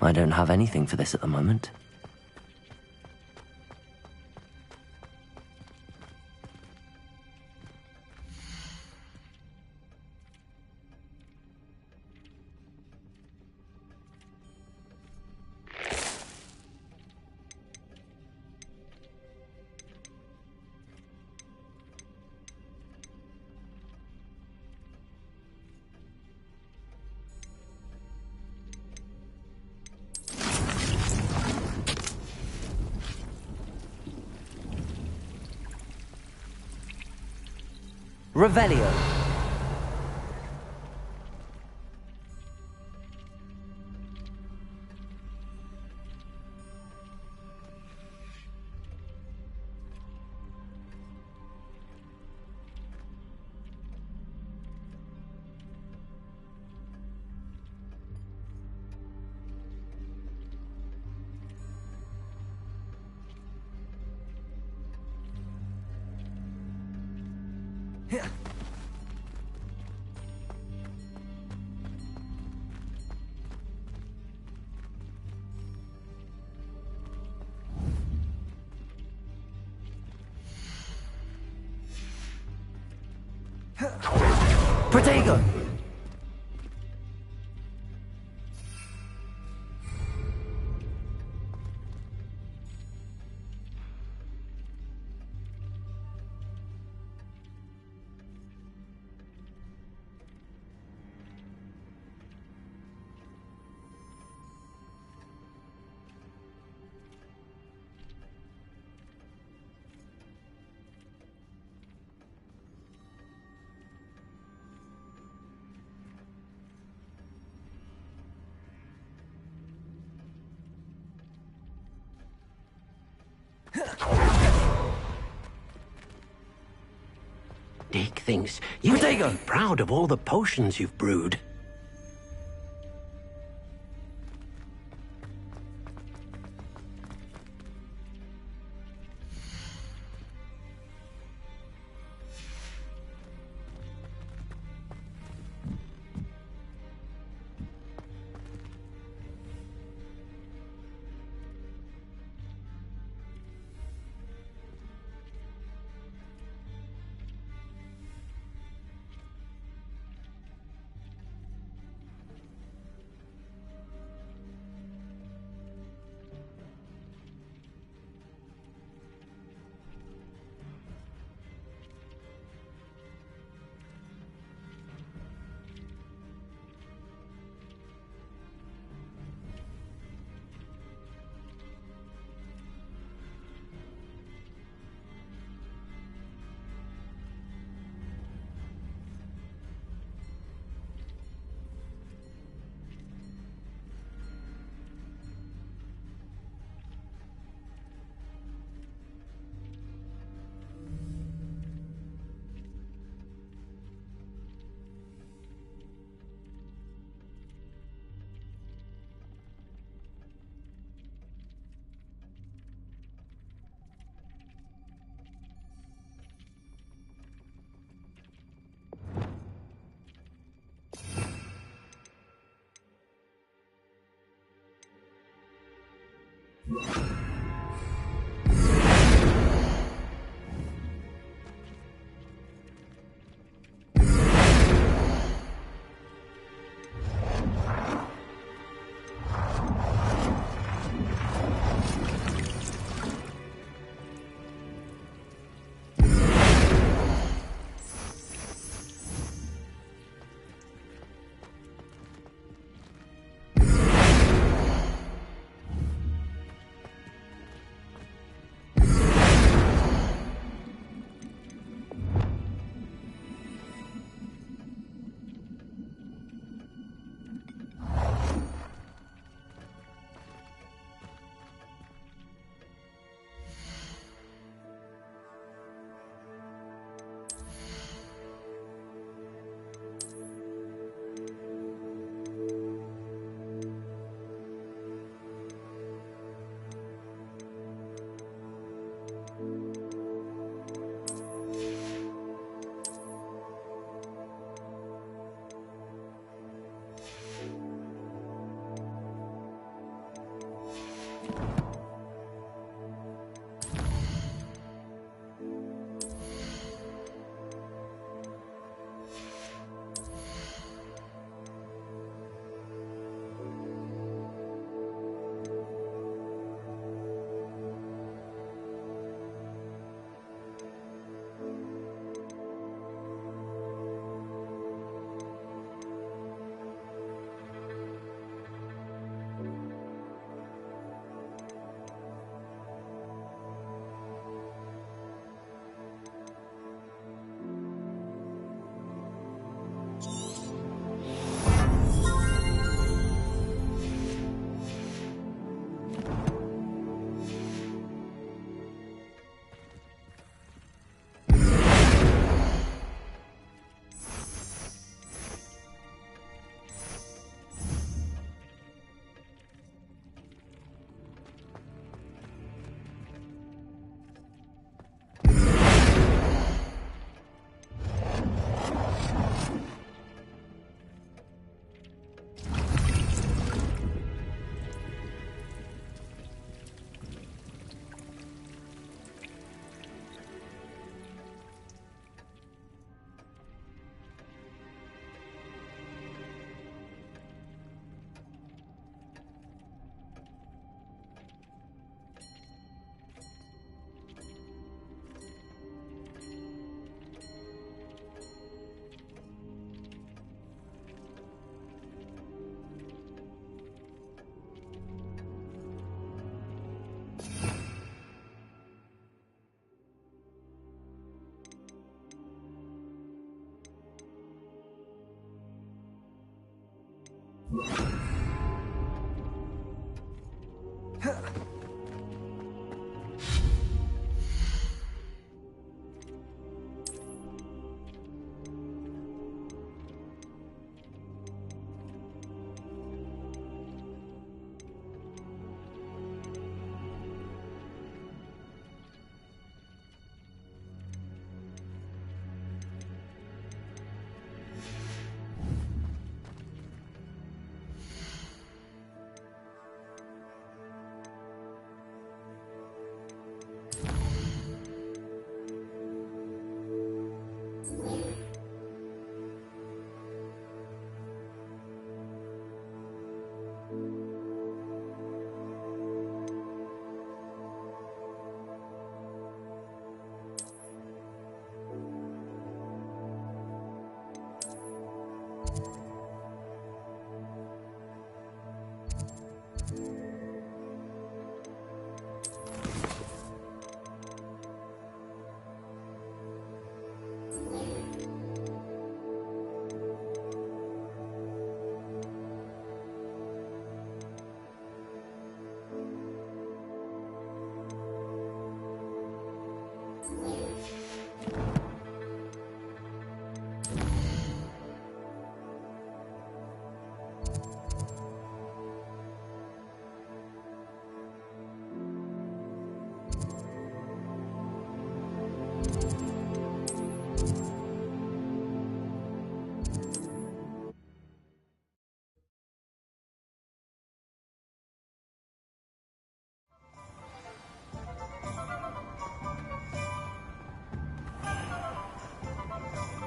I don't have anything for this at the moment. Revelio. Protego! Dick thinks you should be proud of all the potions you've brewed.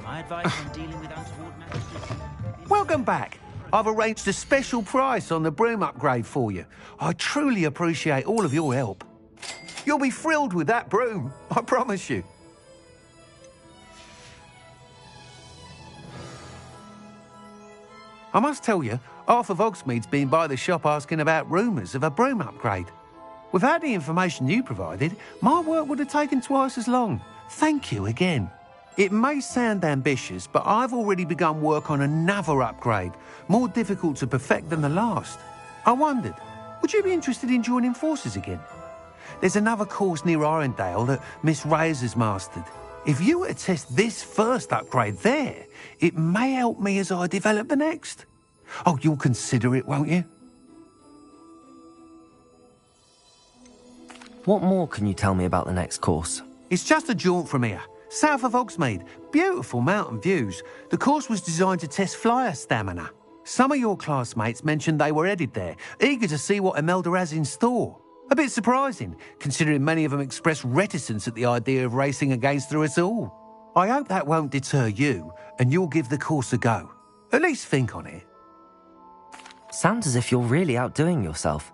My advice on dealing with untoward matters. Welcome back. I've arranged a special price on the broom upgrade for you. I truly appreciate all of your help. You'll be thrilled with that broom, I promise you. I must tell you, half of Hogsmeade's been by the shop asking about rumours of a broom upgrade. Without the information you provided, my work would have taken twice as long. Thank you again. It may sound ambitious, but I've already begun work on another upgrade, more difficult to perfect than the last. I wondered, would you be interested in joining forces again? There's another course near Arendelle that Miss Reyes has mastered. If you were to test this first upgrade there, it may help me as I develop the next. Oh, you'll consider it, won't you? What more can you tell me about the next course? It's just a jaunt from here, south of Hogsmeade. Beautiful mountain views. The course was designed to test flyer stamina. Some of your classmates mentioned they were headed there, eager to see what Imelda has in store. A bit surprising, considering many of them expressed reticence at the idea of racing against her at all. I hope that won't deter you, and you'll give the course a go. At least think on it. Sounds as if you're really outdoing yourself.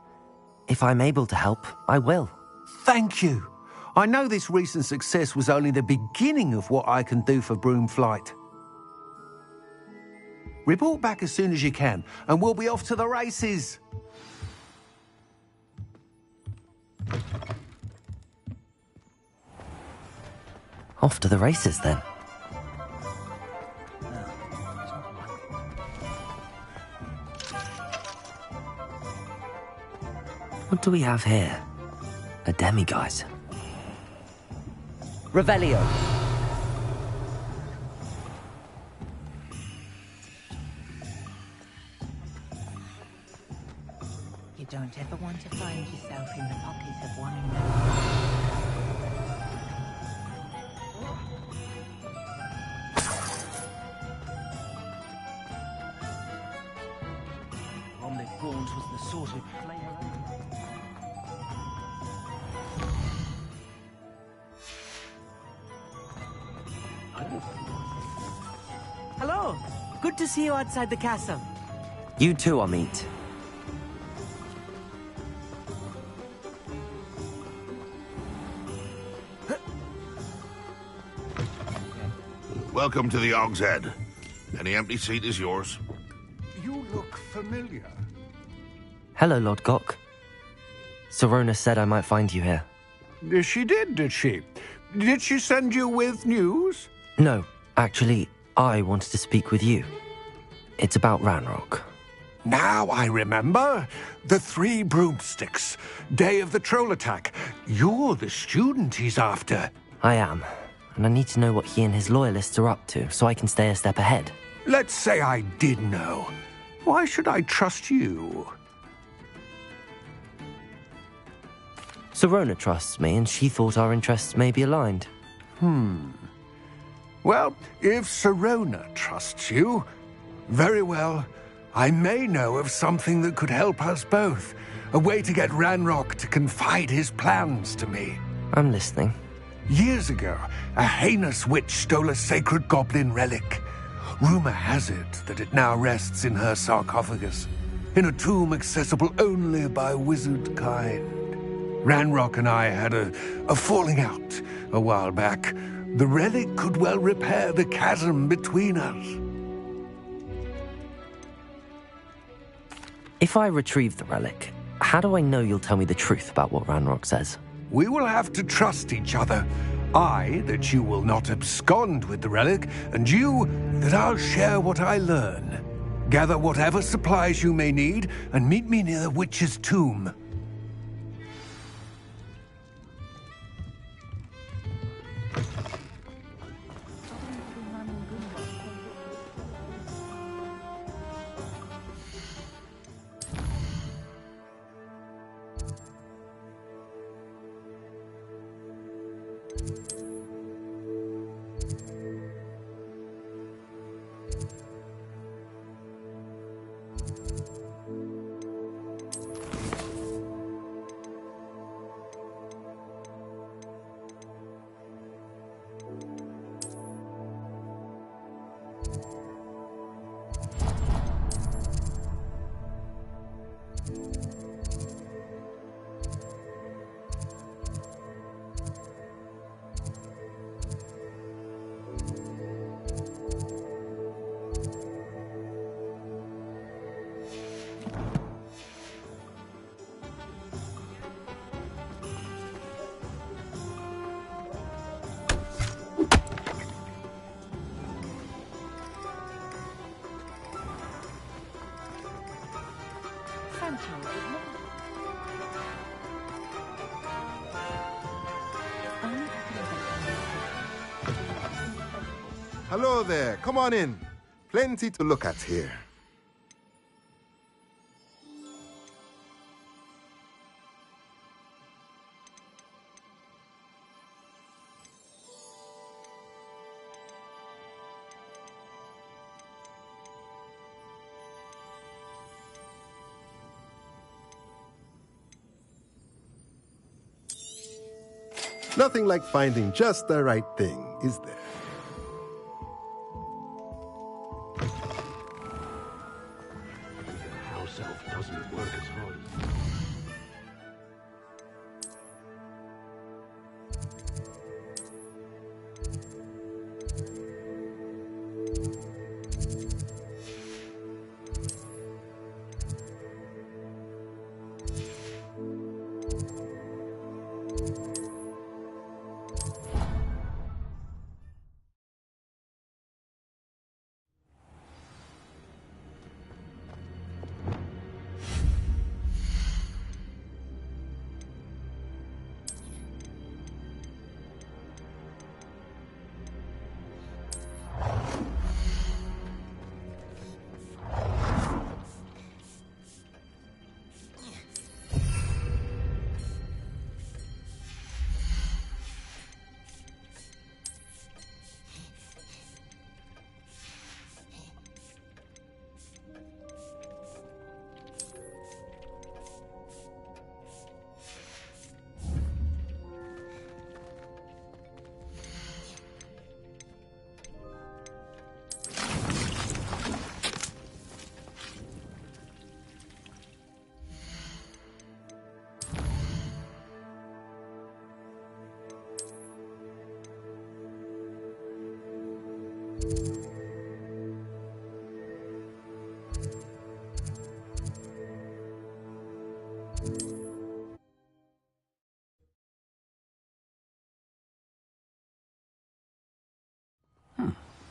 If I'm able to help, I will. Thank you. I know this recent success was only the beginning of what I can do for broom flight. Report back as soon as you can, and we'll be off to the races. Off to the races, then. What do we have here? A demiguise. Revelio. You don't ever want to find yourself in the pocket of one another. Omelette Gaunt was the sort of player. Hello. Good to see you outside the castle. You too, Amit. Welcome to the Og's Head. Any empty seat is yours. You look familiar. Hello, Lord Gok. Sorona said I might find you here. She did she? Did she send you with news? No, actually, I wanted to speak with you. It's about Ranrock. Now I remember. The 3 broomsticks. Day of the troll attack. You're the student he's after. I am, and I need to know what he and his loyalists are up to so I can stay a step ahead. Let's say I did know. Why should I trust you? Serona trusts me, and she thought our interests may be aligned. Well, if Serona trusts you, very well. I may know of something that could help us both. A way to get Ranrock to confide his plans to me. I'm listening. Years ago, a heinous witch stole a sacred goblin relic. Rumor has it that it now rests in her sarcophagus, in a tomb accessible only by wizard kind. Ranrock and I had a falling out a while back. The relic could well repair the chasm between us. If I retrieve the relic, how do I know you'll tell me the truth about what Ranrock says? We will have to trust each other. I, that you will not abscond with the relic, and you, that I'll share what I learn. Gather whatever supplies you may need, and meet me near the witch's tomb. Hello there. Come on in. Plenty to look at here. Nothing like finding just the right thing, is there? House elf doesn't work as hard as...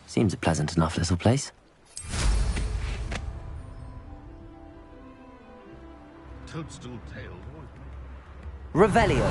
Seems a pleasant enough little place. toadstool tail. Revelio.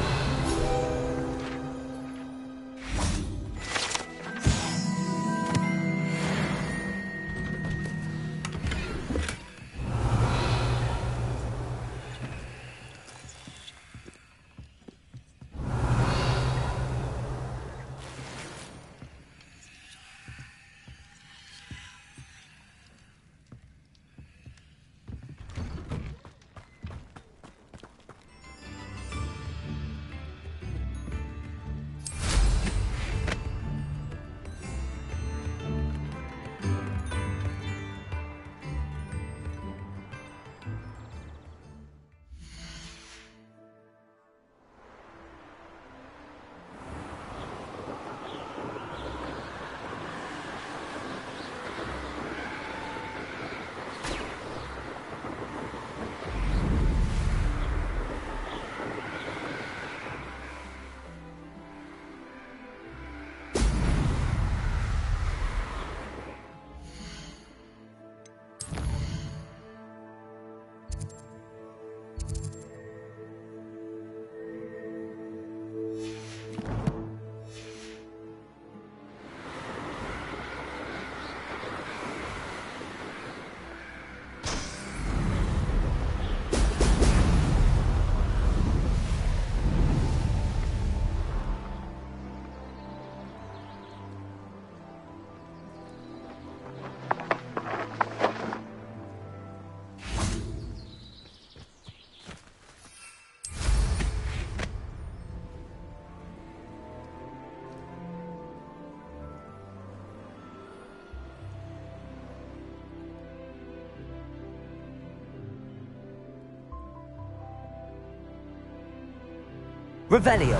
Revelio.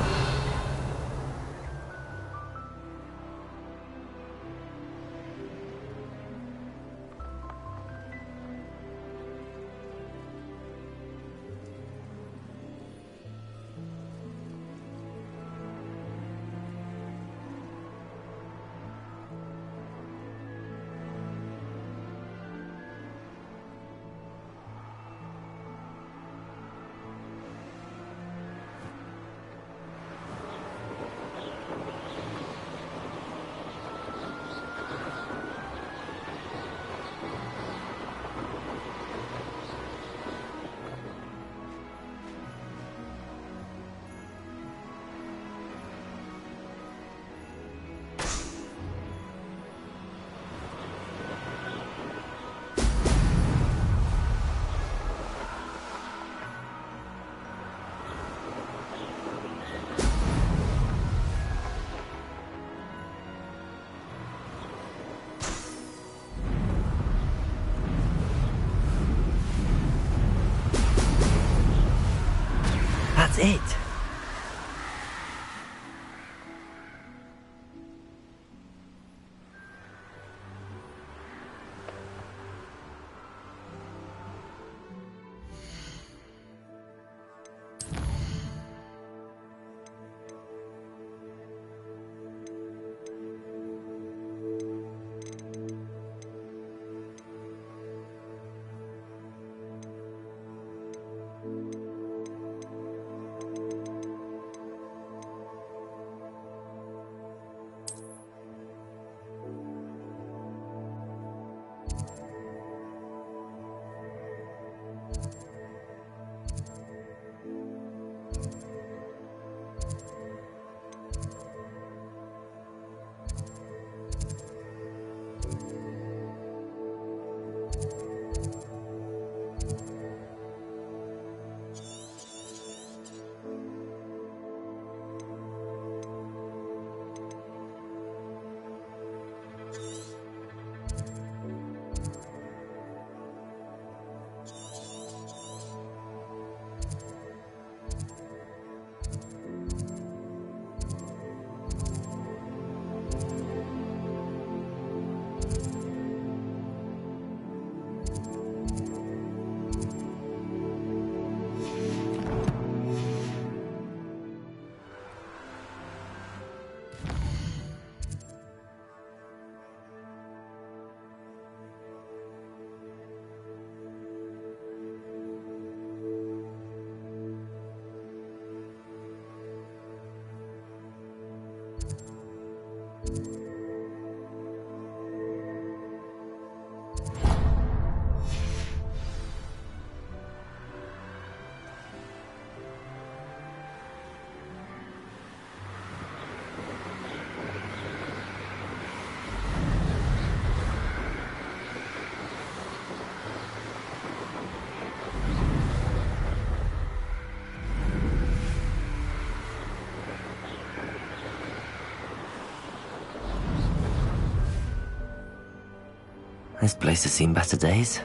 This place has seen better days.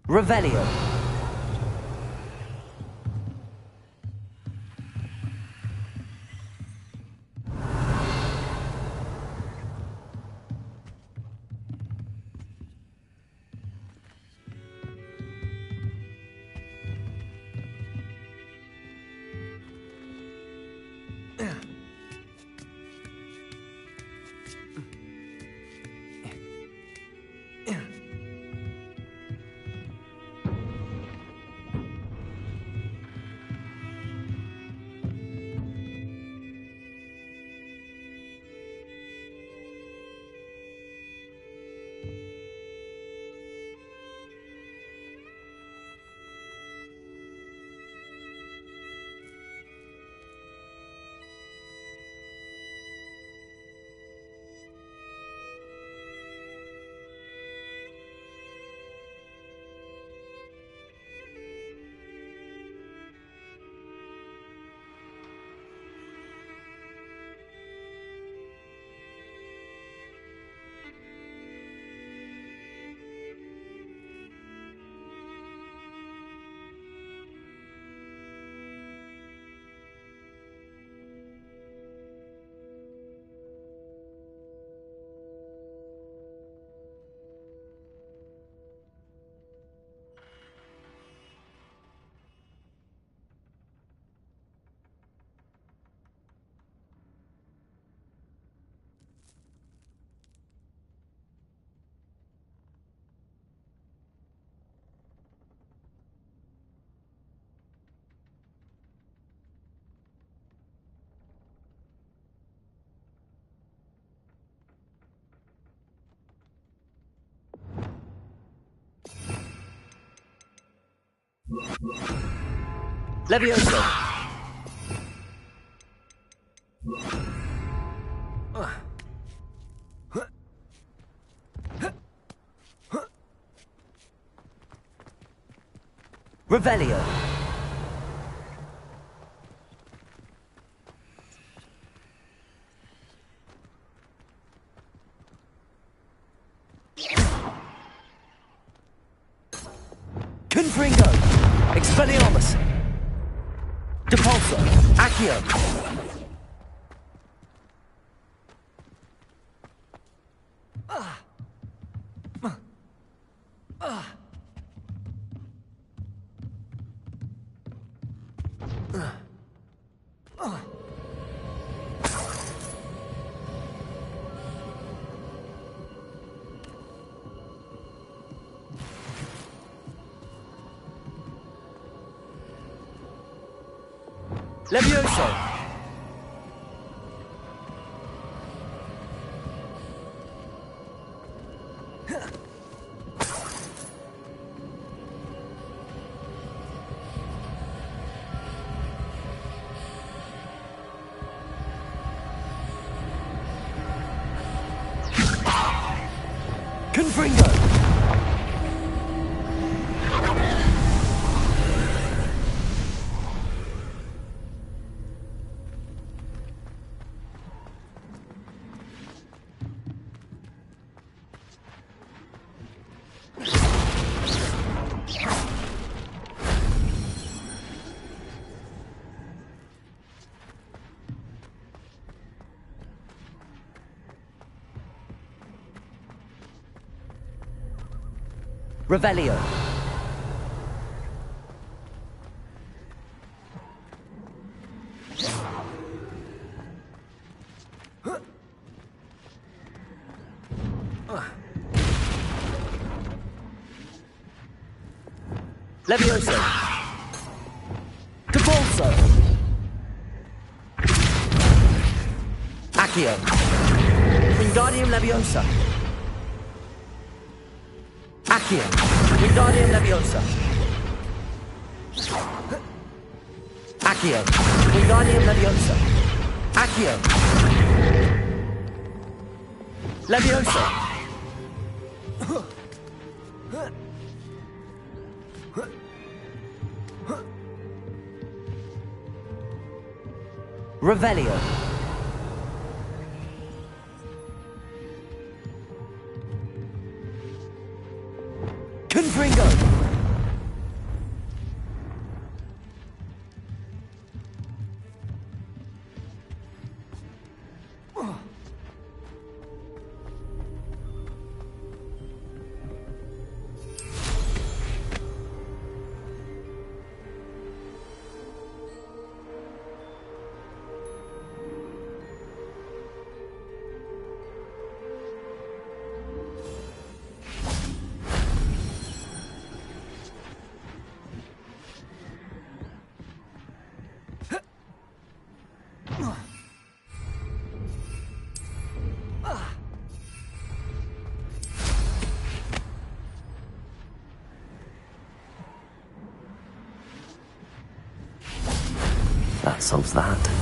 Revelio. Levioso. Revelio. Confringo. Expelliarmus. Depulso. Accio. Levioso. Confringo. Revelio. Levioso. Depulso. Accio. Wingardium Leviosa. Accio. Wingardium Leviosa. Accio. Wingardium Leviosa. Accio. Leviosa! Revelio. Confringo. That solves that.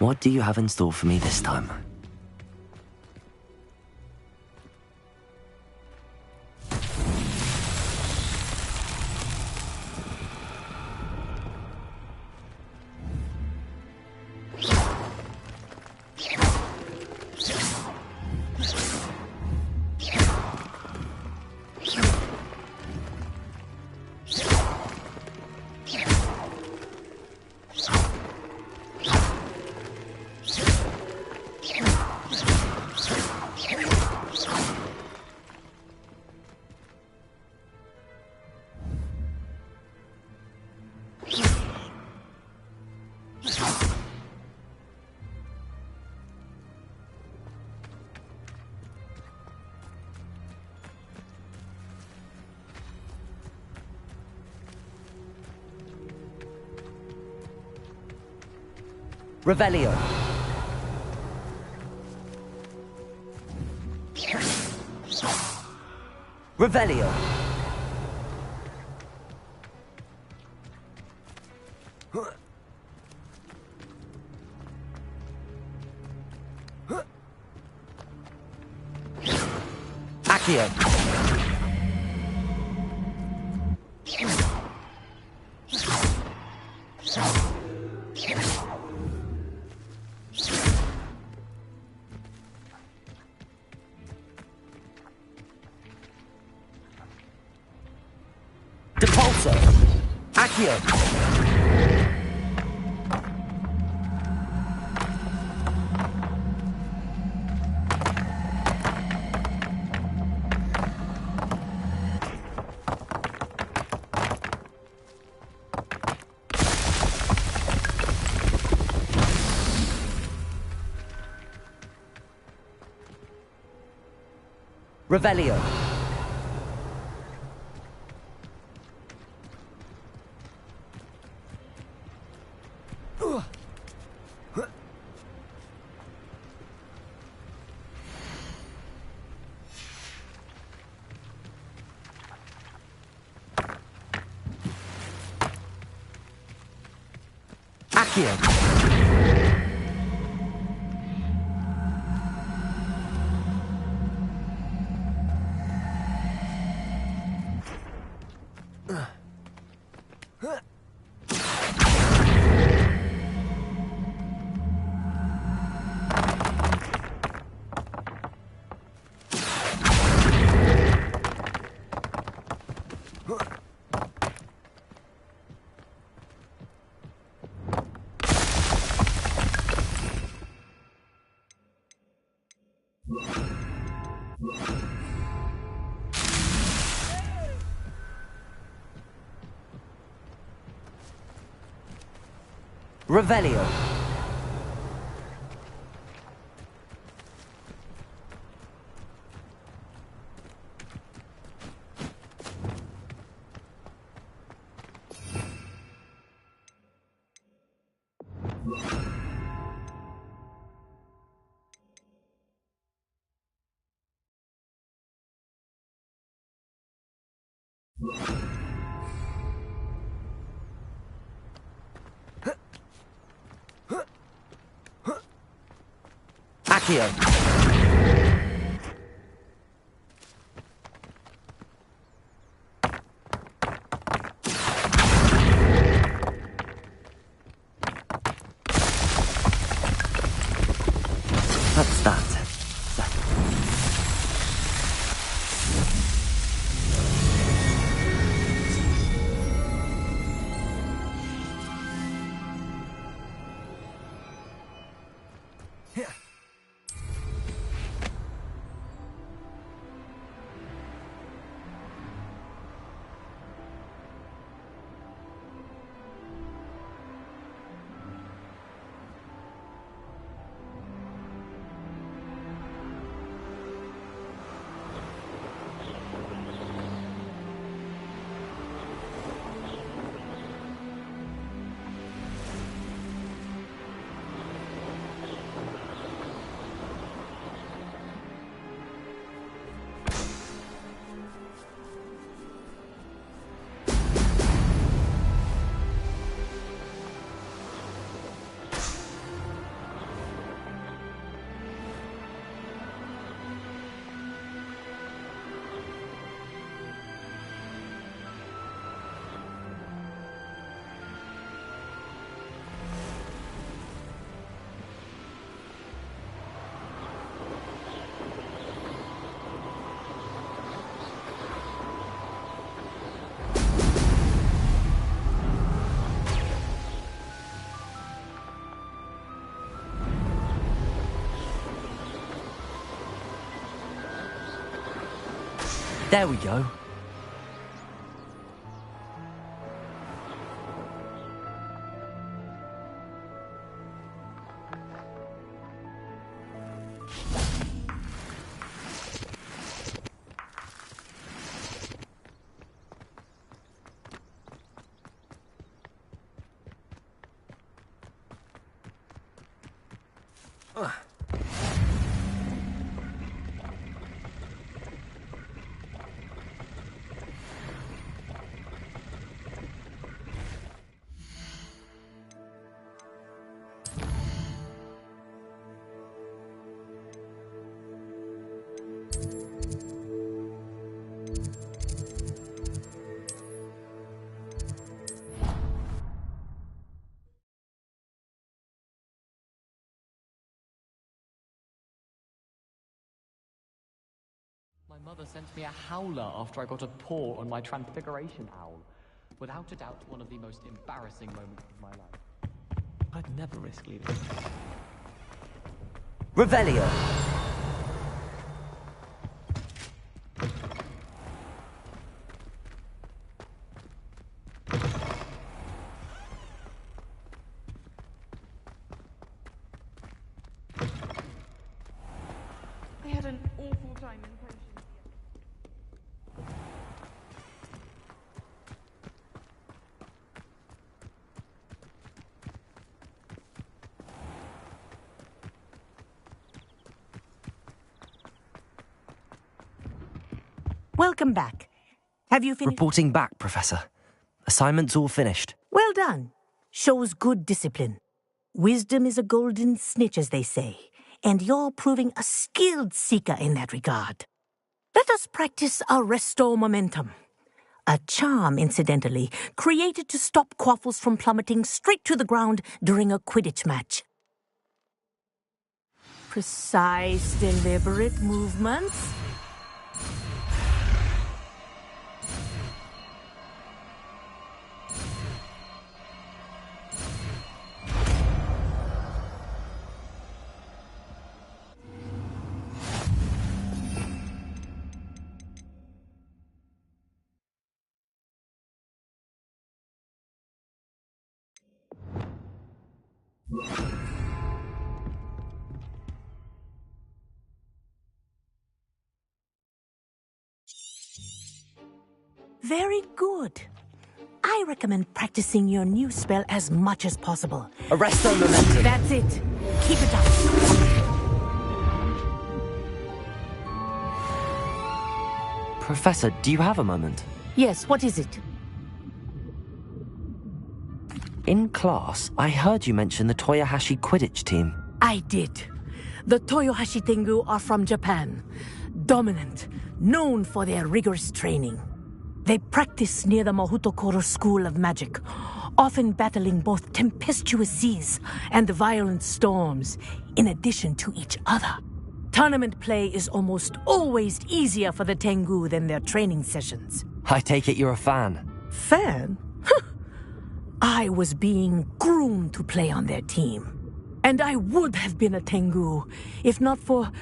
What do you have in store for me this time? Revelio. Revelio. Accio. Depulso. Accio! Revelio. Accio. Revelio. Accio. That's that. There we go. My mother sent me a howler after I got a paw on my transfiguration owl. Without a doubt, one of the most embarrassing moments of my life. I'd never risk leaving. Revelio. I had an awful time in potions. Welcome back. Have you finished? Reporting back, Professor. Assignment's all finished. Well done. Shows good discipline. Wisdom is a golden snitch, as they say, and you're proving a skilled seeker in that regard. Let us practice our restore momentum. A charm, incidentally, created to stop Quaffles from plummeting straight to the ground during a Quidditch match. Precise, deliberate movements. Very good. I recommend practicing your new spell as much as possible. Arresto momentum. That's it. Keep it up. Professor, do you have a moment? Yes, what is it? In class, I heard you mention the Toyohashi Quidditch team. I did. The Toyohashi Tengu are from Japan. Dominant, known for their rigorous training. They practice near the Mahutokoro School of Magic, often battling both tempestuous seas and violent storms, in addition to each other. Tournament play is almost always easier for the Tengu than their training sessions. I take it you're a fan. Fan? I was being groomed to play on their team. And I would have been a Tengu, if not for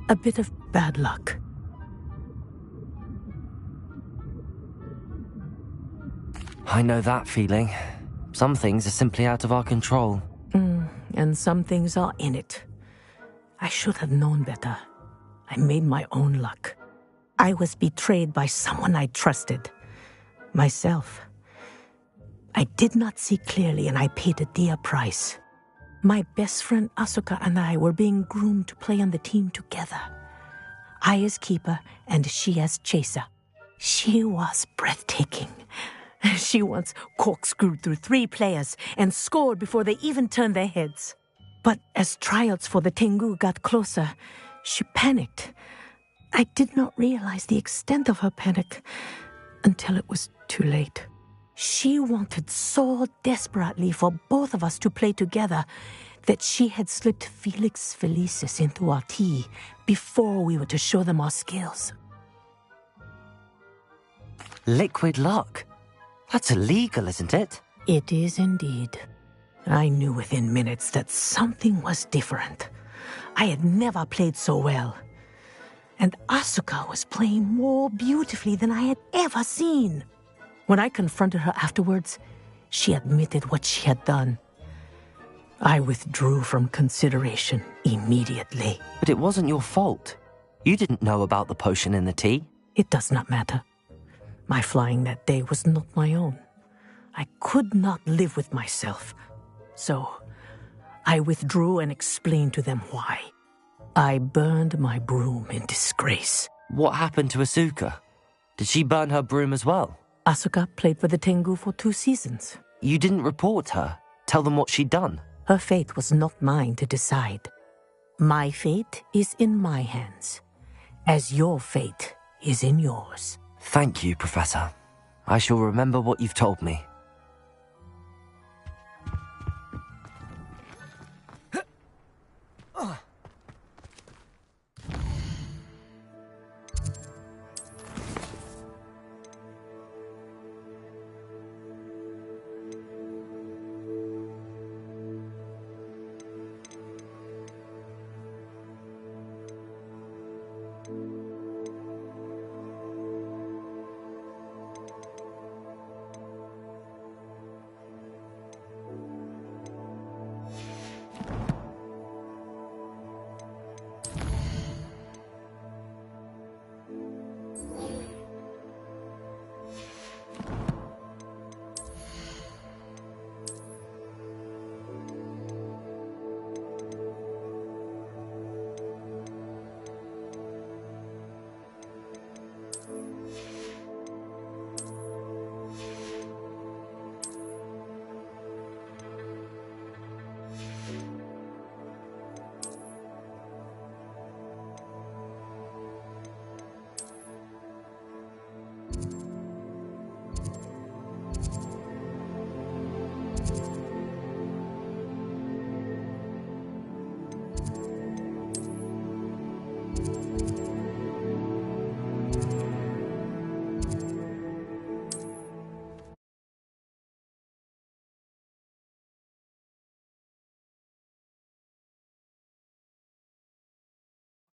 a bit of bad luck. I know that feeling. Some things are simply out of our control. And some things are in it. I should have known better. I made my own luck. I was betrayed by someone I trusted. Myself. I did not see clearly, and I paid a dear price. My best friend Asuka and I were being groomed to play on the team together. I as keeper, and she as chaser. She was breathtaking. She once corkscrewed through 3 players and scored before they even turned their heads. But as tryouts for the Tengu got closer, she panicked. I did not realize the extent of her panic until it was too late. She wanted so desperately for both of us to play together that she had slipped Felix Felicis into our tea before we were to show them our skills. Liquid luck? That's illegal, isn't it? It is indeed. I knew within minutes that something was different. I had never played so well. And Asuka was playing more beautifully than I had ever seen. When I confronted her afterwards, she admitted what she had done. I withdrew from consideration immediately. But it wasn't your fault. You didn't know about the potion in the tea. It does not matter. My flying that day was not my own. I could not live with myself. So, I withdrew and explained to them why. I burned my broom in disgrace. What happened to Asuka? Did she burn her broom as well? Asuka played for the Tengu for 2 seasons. You didn't report her? Tell them what she'd done? Her fate was not mine to decide. My fate is in my hands, as your fate is in yours. Thank you, Professor. I shall remember what you've told me.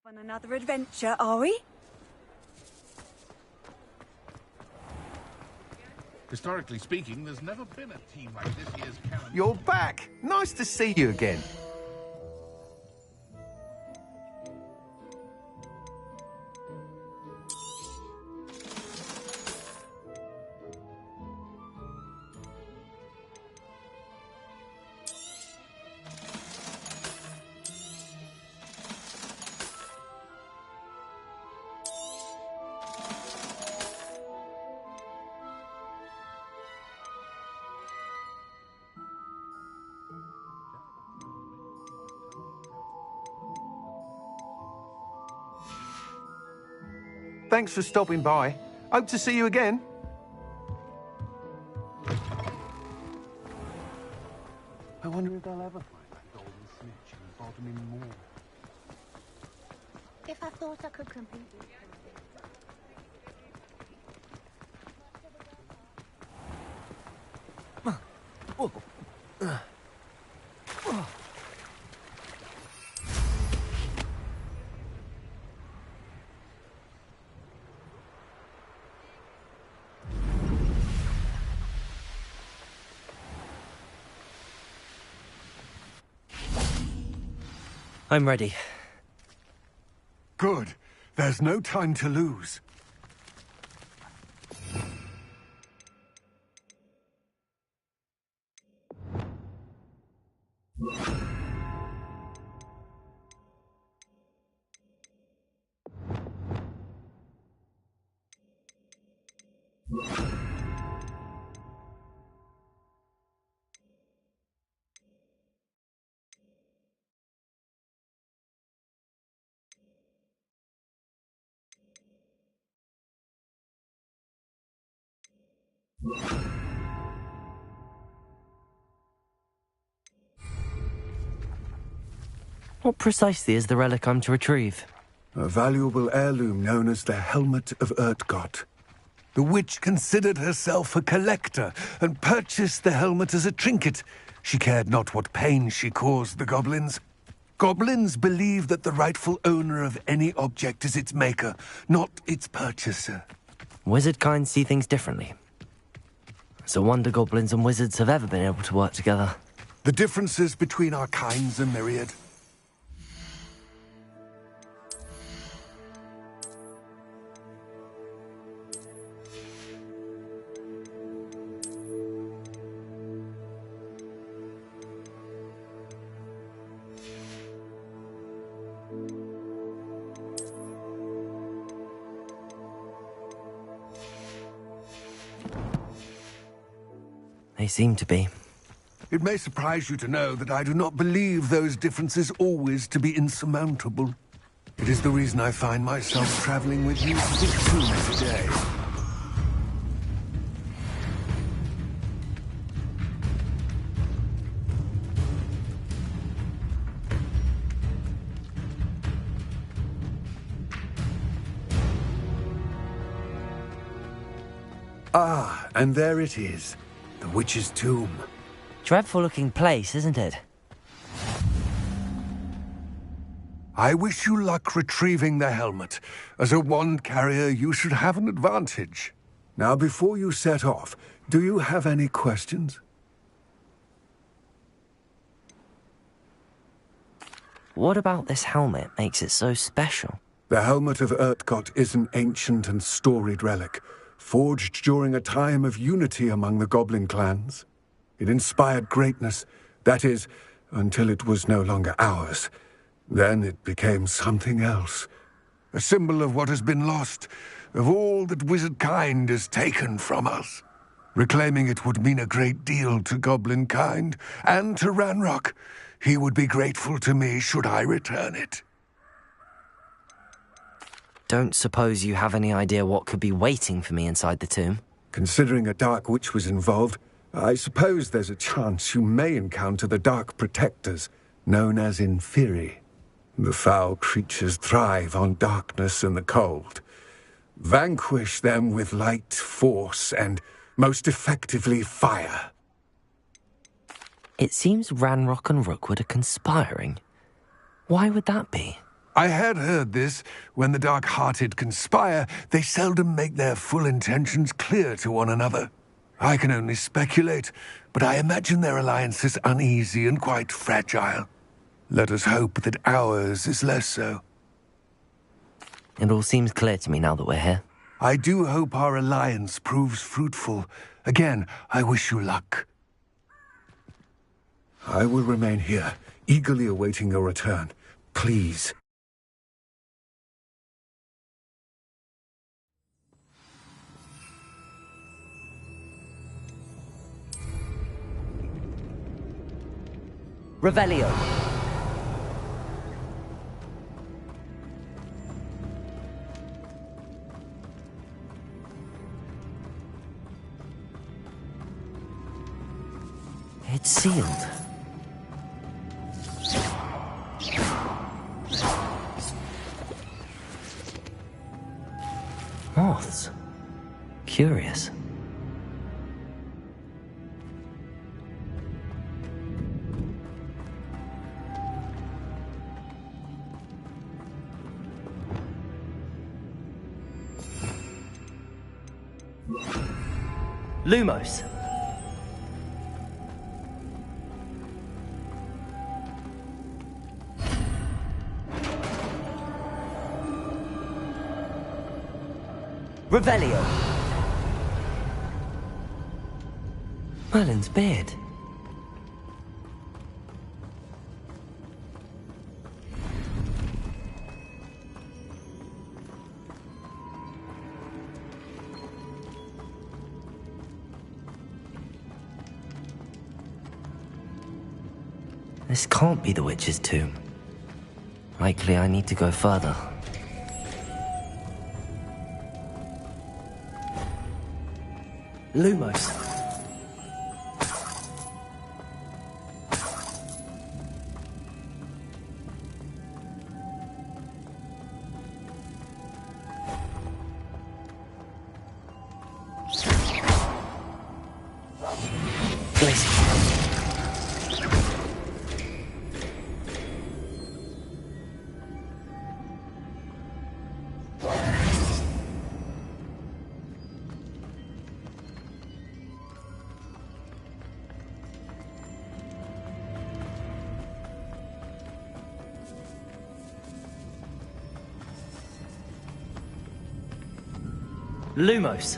On another adventure, are we? Historically speaking, there's never been a team like this year's calendar. You're back! Nice to see you again. Thanks for stopping by. Hope to see you again. I wonder if they'll ever find that golden snitch and bottom him more. If I thought I could compete. I'm ready. Good. There's no time to lose. What precisely is the relic I'm to retrieve? A valuable heirloom known as the Helmet of Urtkot. The witch considered herself a collector and purchased the helmet as a trinket. She cared not what pain she caused the goblins. Goblins believe that the rightful owner of any object is its maker, not its purchaser. Wizard kind see things differently. It's a wonder goblins and wizards have ever been able to work together. The differences between our kinds are myriad. They seem to be. It may surprise you to know that I do not believe those differences always to be insurmountable. It is the reason I find myself traveling with you to this tomb today. Ah, and there it is. The witch's tomb. Dreadful looking place, isn't it? I wish you luck retrieving the helmet. As a wand carrier, you should have an advantage. Now, before you set off, do you have any questions? What about this helmet makes it so special? The Helmet of Urtkot is an ancient and storied relic, forged during a time of unity among the goblin clans. It inspired greatness, that is, until it was no longer ours. Then it became something else. A symbol of what has been lost, of all that wizard kind has taken from us. Reclaiming it would mean a great deal to goblin kind, and to Ranrock. He would be grateful to me should I return it. Don't suppose you have any idea what could be waiting for me inside the tomb? Considering a dark witch was involved, I suppose there's a chance you may encounter the Dark Protectors, known as Inferi. The foul creatures thrive on darkness and the cold. Vanquish them with light, force, and, most effectively, fire. It seems Ranrock and Rookwood are conspiring. Why would that be? I had heard this. When the dark-hearted conspire, they seldom make their full intentions clear to one another. I can only speculate, but I imagine their alliance is uneasy and quite fragile. Let us hope that ours is less so. It all seems clear to me now that we're here. I do hope our alliance proves fruitful. Again, I wish you luck. I will remain here, eagerly awaiting your return. Please. Revelio. It's sealed. Moths. Curious. Lumos. Revelio. Merlin's beard. This can't be the witch's tomb. Likely I need to go further. Lumos. Lumos.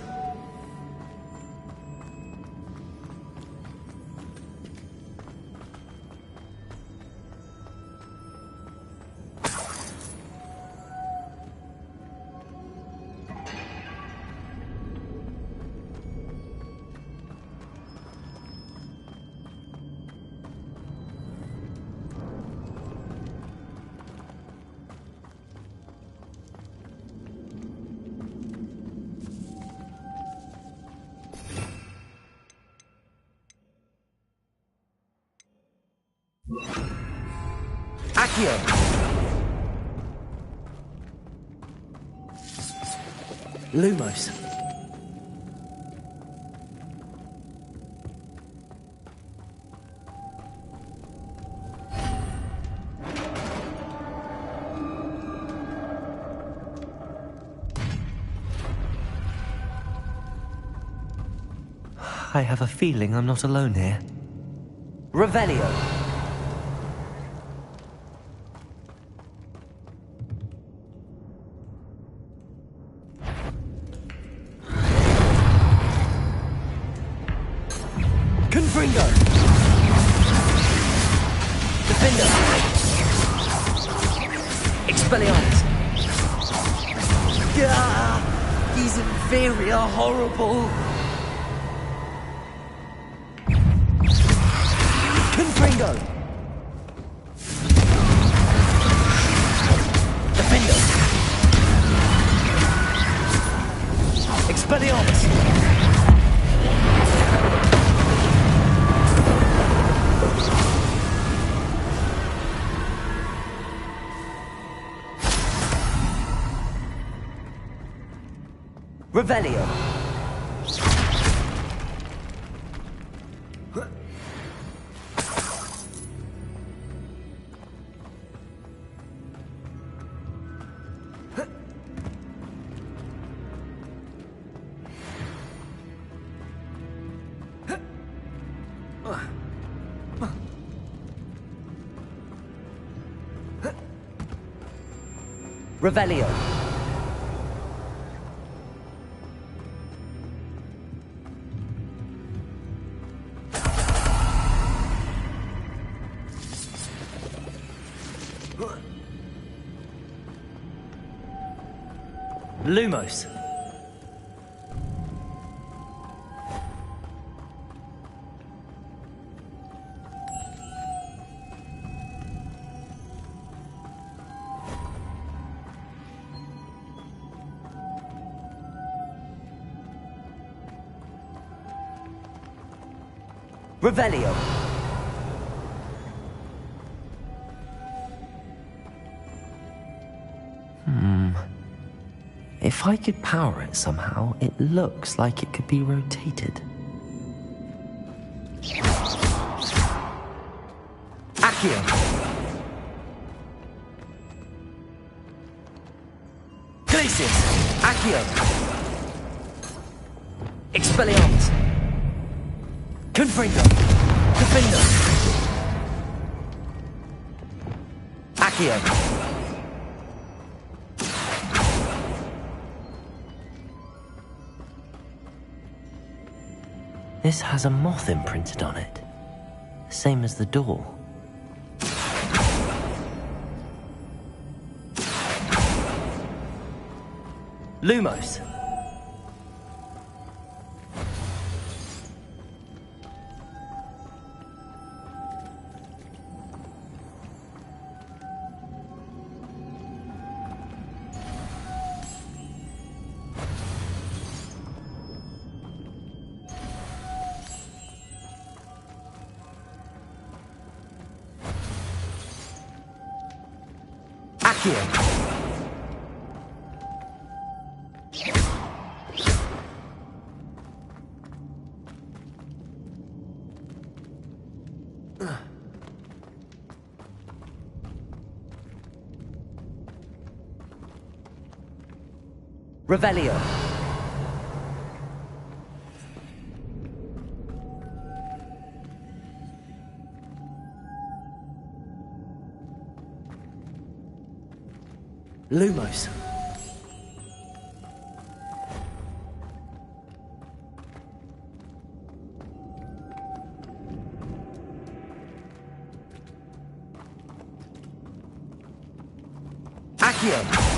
Accio. Lumos. I have a feeling I'm not alone here. Revelio. Confringo! Defender! Expelliarmus! Gah! These inferior horrible! Confringo! Defender! Expelliarmus! Revelio. Revelio. Lumos. Revelio. If I could power it somehow, it looks like it could be rotated. Accio. Glacius. Accio. Expelliarmus. Confringo. Defender. Accio. This has a moth imprinted on it, same as the door. Lumos. Accio. Revelio. Lumos. Accio.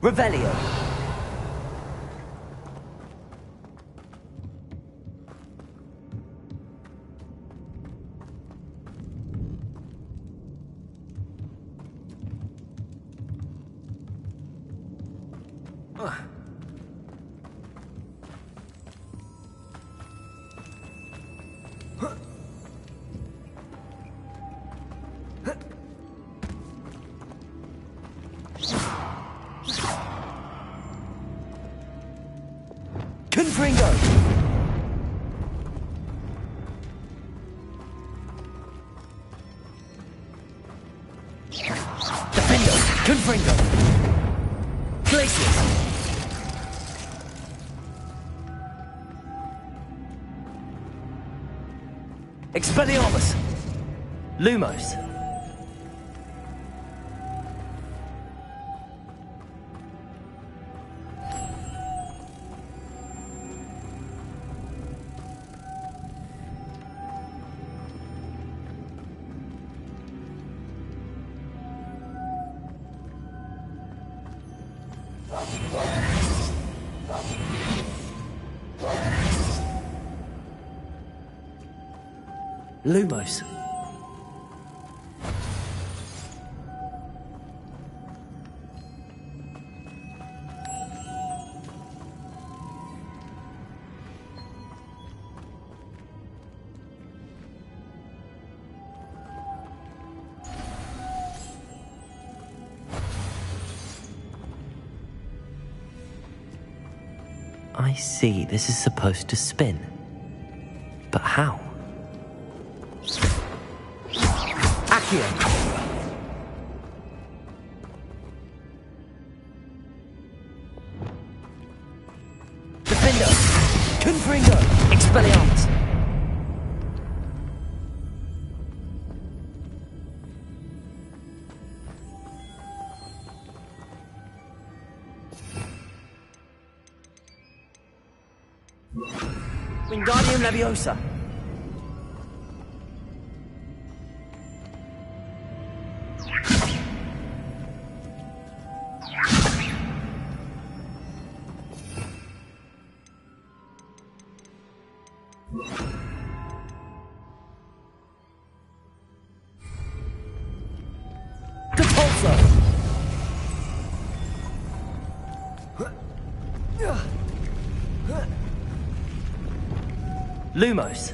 Revelio. Confringo. Defendo. Confringo. Glacius. Expelliarmus. Lumos. Lumos. I see, this is supposed to spin. But how? Accio! Defender! Confringo! Expelliarmus! Wingardium Leviosa! Lumos.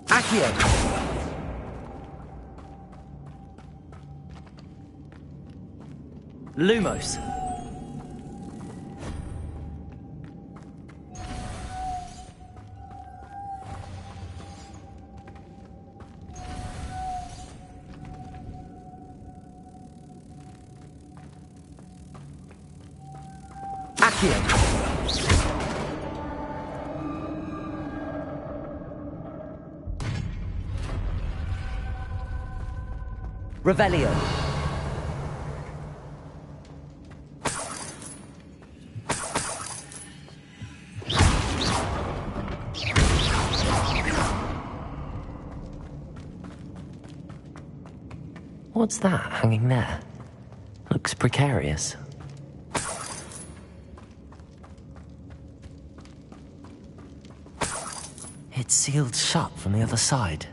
Accio. Lumos. Accio. Revelio. What's that hanging there? Looks precarious. It's sealed shut from the other side.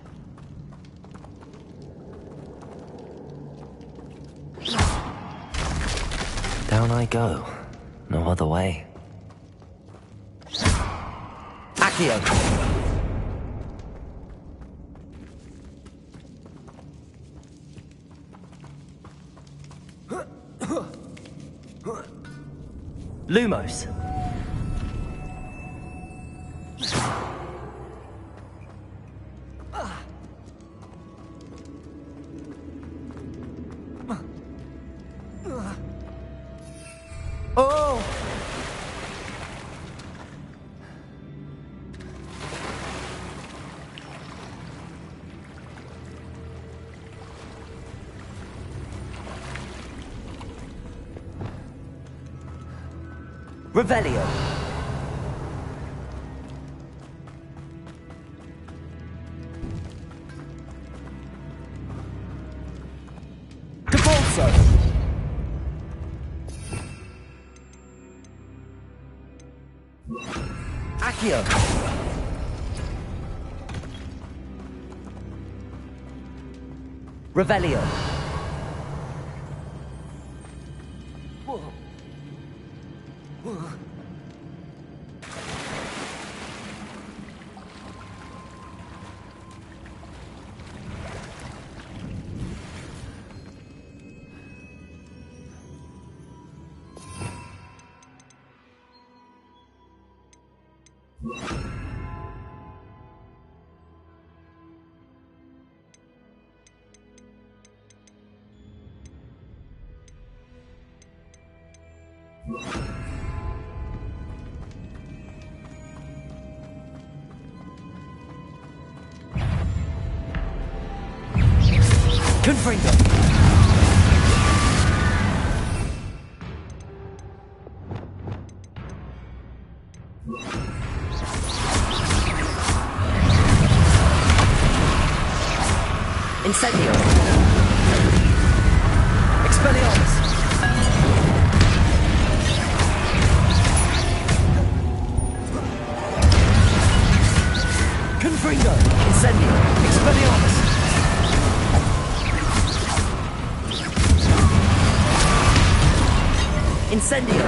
Down I go. No other way. Accio! Lumos. Oh! Revelio. Cabolso. Accio. Revelio. Confringo. Incendio. Expelliarmus. Confringo. Incendio. Expelliarmus. Incendio.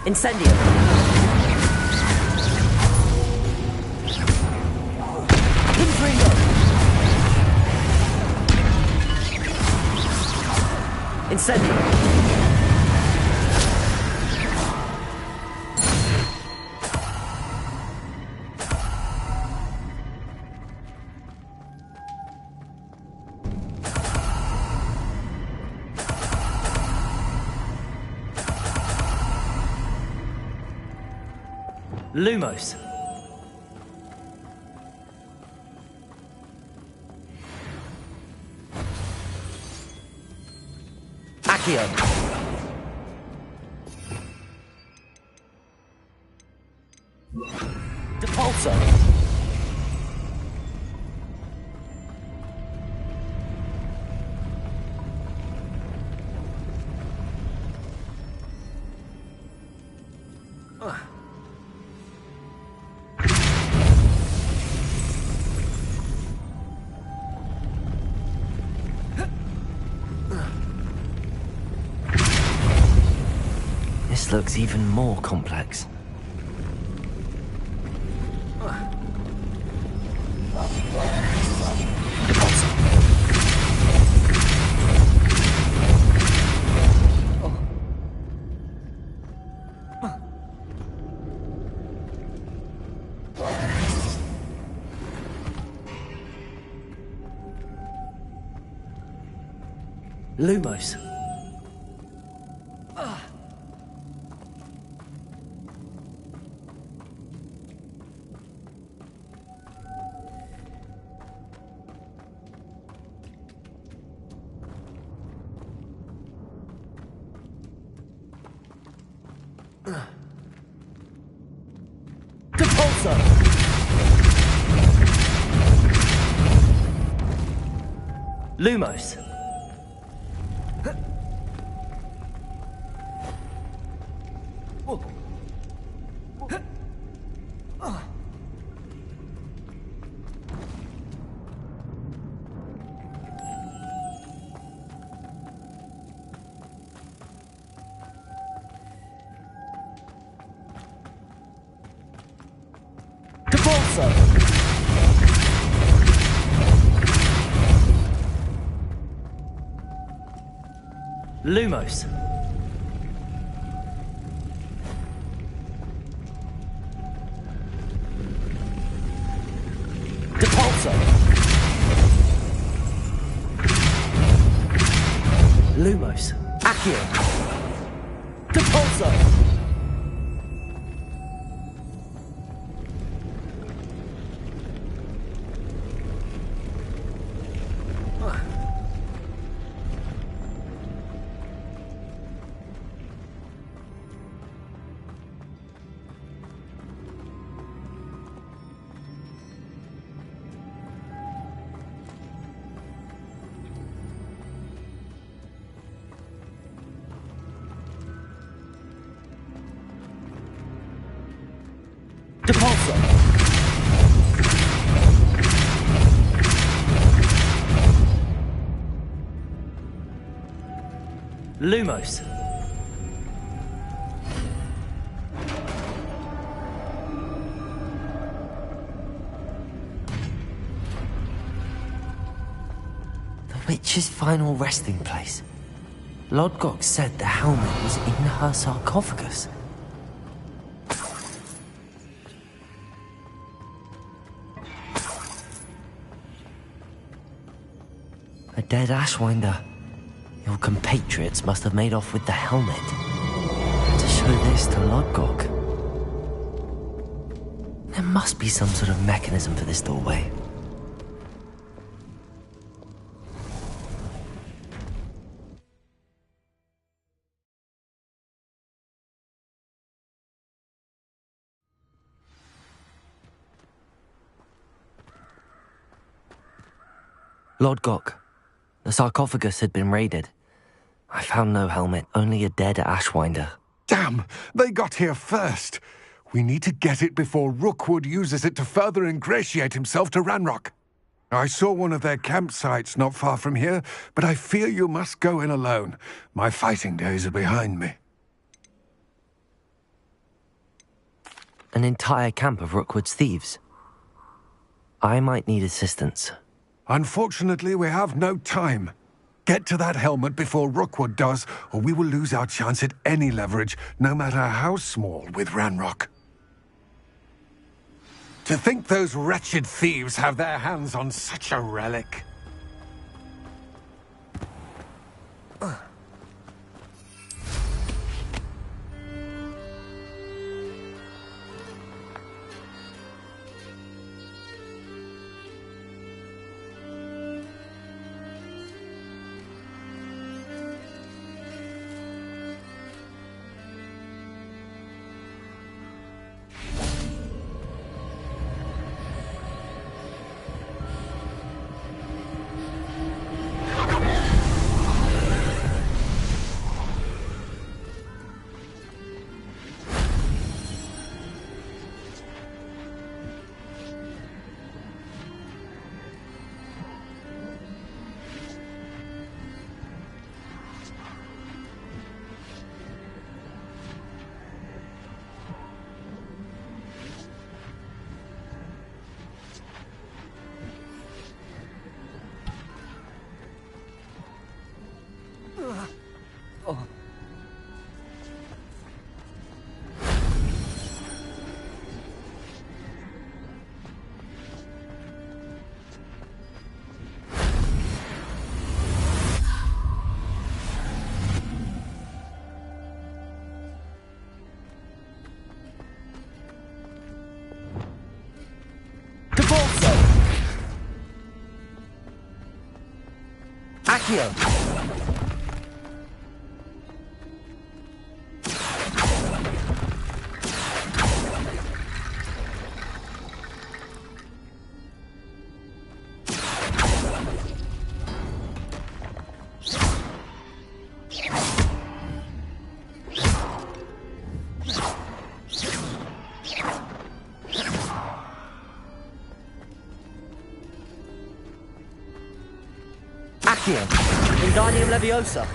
Incendio! Confringo! Incendio! Lumos. Accio. Depulso. This looks even more complex. Lumos. Depulso. Lumos. Depulso. Lumos. Depulso. Lumos. Accio. Depulso. Depulso. Lumos. The witch's final resting place. Lodgok said the helmet was in her sarcophagus. A dead Ashwinder. Your compatriots must have made off with the helmet. To show this to Lodgok. There must be some sort of mechanism for this doorway. Lodgok. The sarcophagus had been raided. I found no helmet, only a dead Ashwinder. Damn! They got here first. We need to get it before Rookwood uses it to further ingratiate himself to Ranrock. I saw one of their campsites not far from here, but I fear you must go in alone. My fighting days are behind me. An entire camp of Rookwood's thieves. I might need assistance. Unfortunately, we have no time. Get to that helmet before Rookwood does, or we will lose our chance at any leverage, no matter how small, with Ranrock. To think those wretched thieves have their hands on such a relic. Accio! Wingardium Leviosa.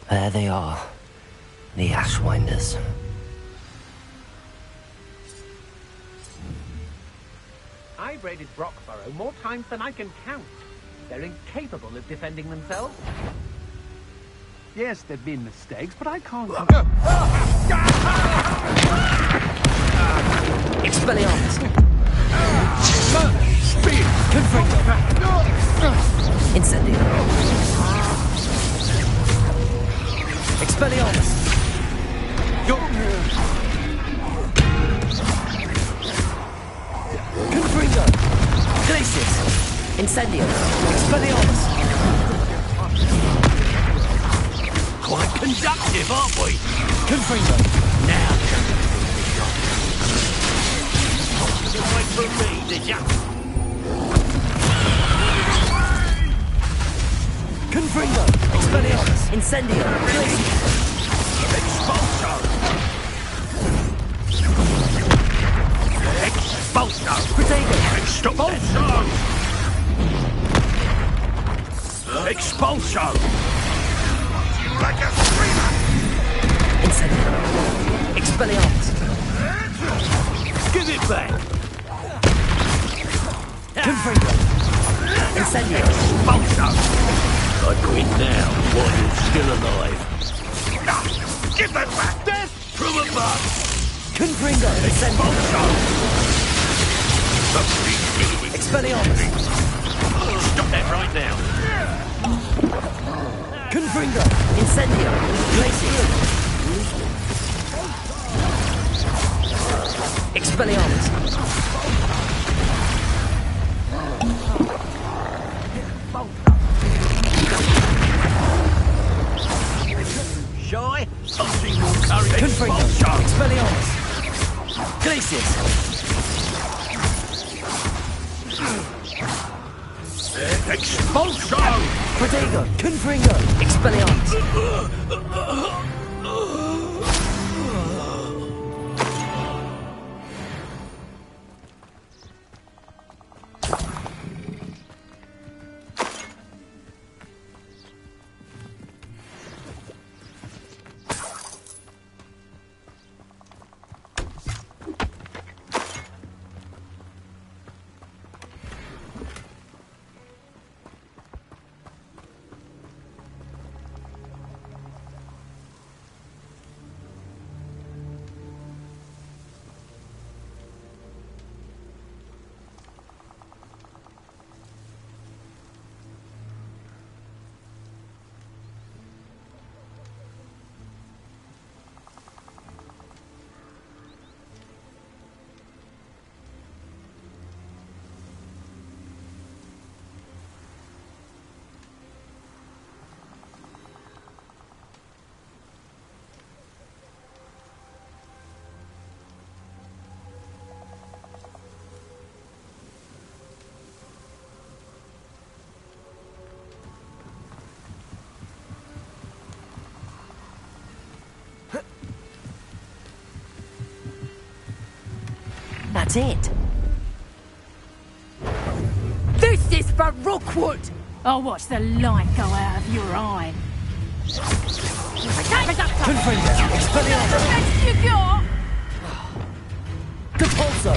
There they are. The Ashwinders. I've raided Brockborough more times than I can count. They're incapable of defending themselves. Yes, there've been mistakes, but I can't... Expelliarmus! Speed! Incendio! Expelliarmus! Confringo! Glacius! Incendio! Expelliarmus! Quite conductive, aren't we? Confringo! Now, wait for me, did ya? Confringo! Expelliarmus! Incendio! Glacius! Expulso! Expulso! Protego! Stop that! Expulso! Like a screamer! Incendio! Expelliarmus! Give it back! Confringo! Incendio! Expulso! I quit now, while you're still alive. Give that back! Death from above! Confringo! Incendio! Expelliarmus! Stop that right now! Confringo! Incendio! Glacius! Expelliarmus! Shy? I've seen more courage. Confringo! Expelliarmus! Glacius! Expulso! Protego! Confringo! Expelliarmus! That's it. This is for Rookwood! I'll watch the light go out of your eye. Confringo! Expelliarmus! Best you got! Capulso!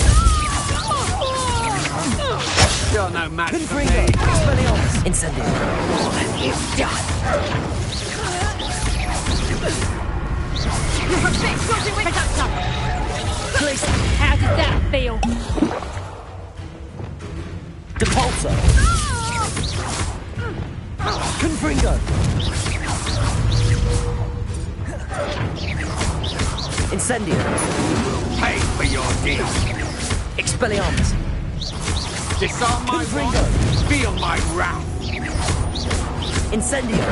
You're no match for Confringo! me. Expelliarmus! Incendio! What have you done? You're a bit shorty with Reductor! How did that feel? Capulso! Confringo! Incendio! Pay for your deed. Expelliarmus! Disarm my Confringo! wand. Feel my wrath. Incendio!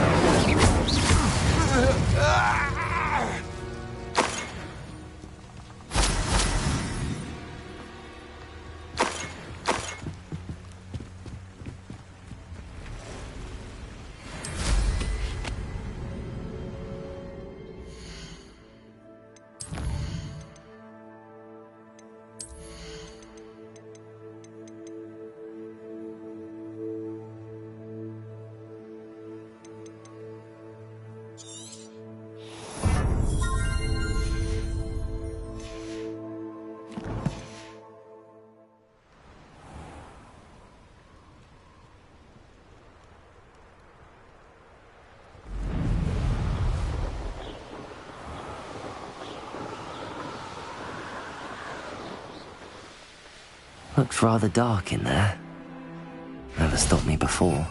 Looks rather dark in there. Never stopped me before.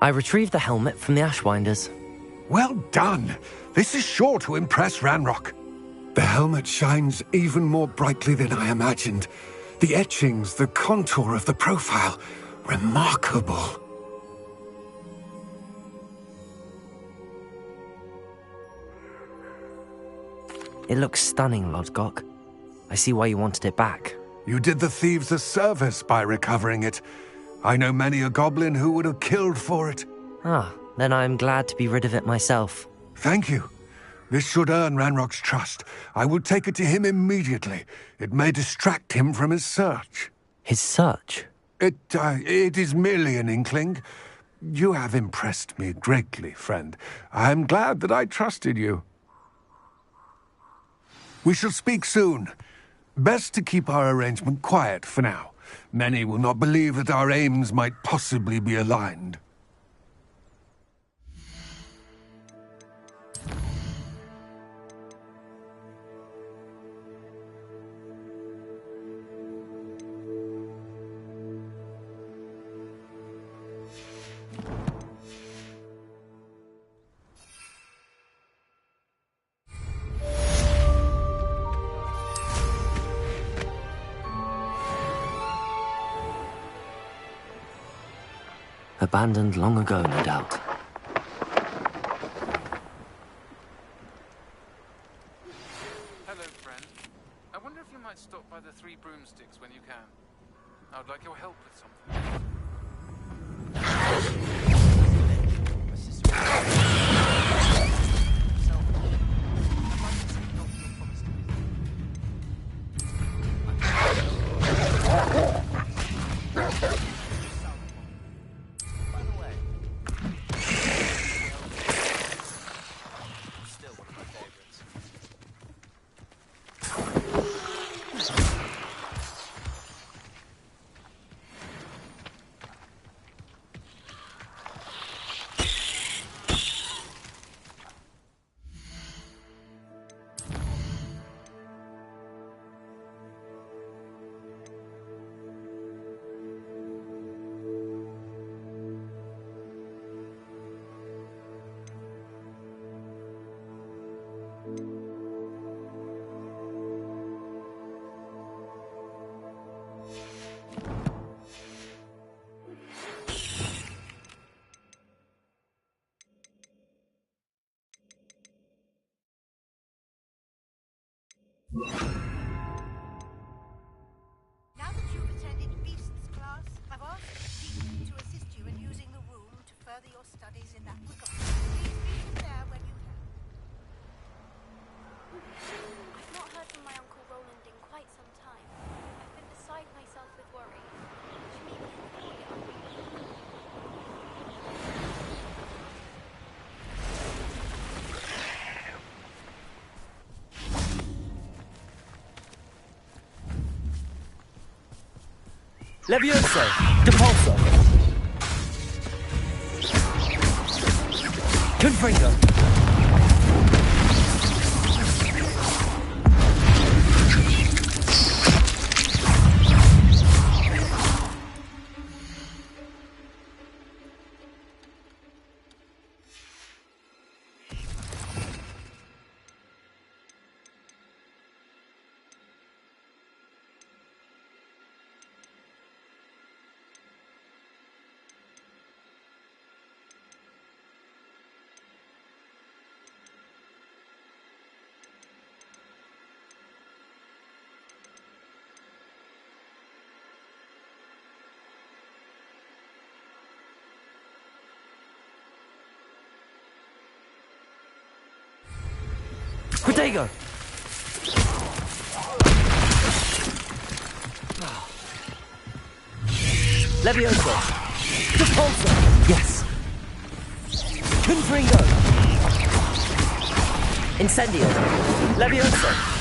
I retrieved the helmet from the Ashwinders. Well done. This is sure to impress Ranrock. The helmet shines even more brightly than I imagined. The etchings, the contour of the profile. Remarkable. It looks stunning, Lodgok. I see why you wanted it back. You did the thieves a service by recovering it. I know many a goblin who would have killed for it. Ah, then I'm glad to be rid of it myself. Thank you. This should earn Ranrock's trust. I will take it to him immediately. It may distract him from his search. His search? It is merely an inkling. You have impressed me greatly, friend. I am glad that I trusted you. We shall speak soon. Best to keep our arrangement quiet for now. Many will not believe that our aims might possibly be aligned. Abandoned long ago, no doubt. Hello, friend. I wonder if you might stop by the Three Broomsticks when you can. I would like your help with something. Now that you've attended Beasts class, I've asked Dean to assist you in using the room to further your studies in that regard. Please meet him there when you can. I've not heard from my Uncle Roland in quite some time. I've been beside myself with worry. Which means we are. Levioso! Depulso! Confringo! Protego! Levioso! Depulso! Yes! Confringo! Incendio! Levioso!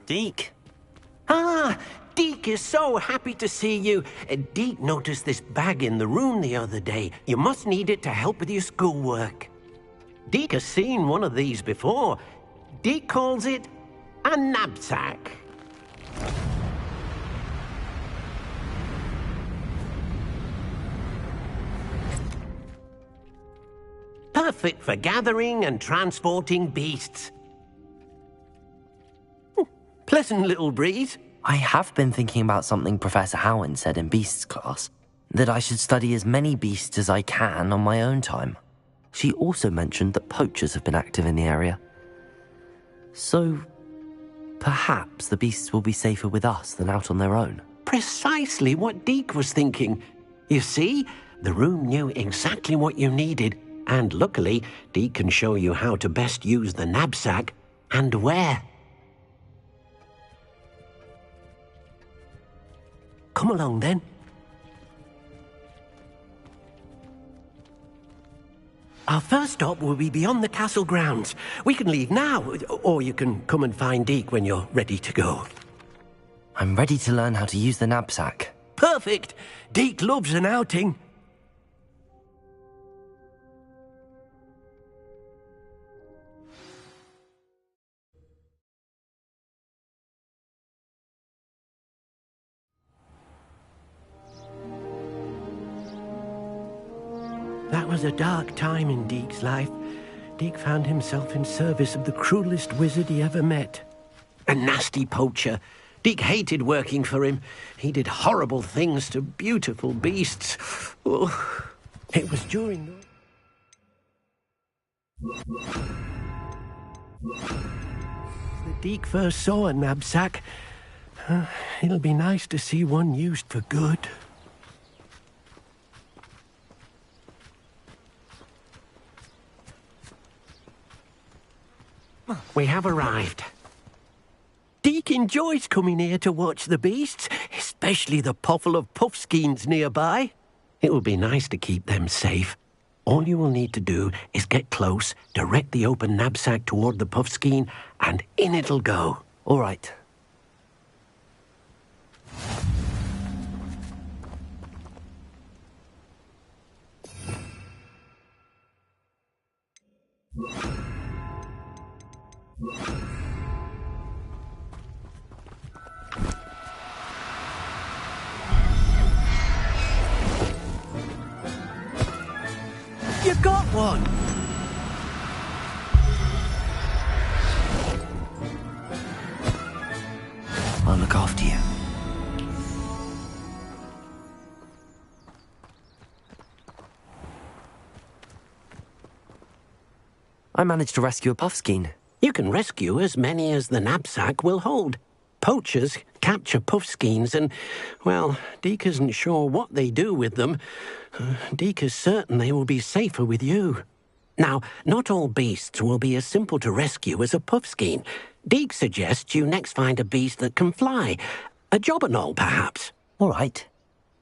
Deke. Ah, Deke is so happy to see you. Deke noticed this bag in the room the other day. You must need it to help with your schoolwork. Deke has seen one of these before. Deke calls it a knapsack. Perfect for gathering and transporting beasts. Pleasant little breeze. I have been thinking about something Professor Howland said in Beasts class, that I should study as many beasts as I can on my own time. She also mentioned that poachers have been active in the area. So, perhaps the beasts will be safer with us than out on their own. Precisely what Deke was thinking. You see, the room knew exactly what you needed, and luckily, Deke can show you how to best use the knapsack and where. Come along, then. Our first stop will be beyond the castle grounds. We can leave now, or you can come and find Deke when you're ready to go. I'm ready to learn how to use the knapsack. Perfect! Deke loves an outing. That was a dark time in Deke's life. Deke found himself in service of the cruelest wizard he ever met. A nasty poacher. Deke hated working for him. He did horrible things to beautiful beasts. Oh, it was during that Deke first saw a knapsack. It'll be nice to see one used for good. We have arrived. Deke enjoys coming here to watch the beasts, especially the potful of puffskeins nearby. It will be nice to keep them safe. All you will need to do is get close, direct the open knapsack toward the puffskein, and in it'll go. All right. You got one! I'll look after you. I managed to rescue a puffskein. You can rescue as many as the knapsack will hold. Poachers capture puffskeins and, well, Deke isn't sure what they do with them. Deke is certain they will be safer with you. Now, not all beasts will be as simple to rescue as a puffskein. Deke suggests you next find a beast that can fly. A jobberknoll, perhaps. All right.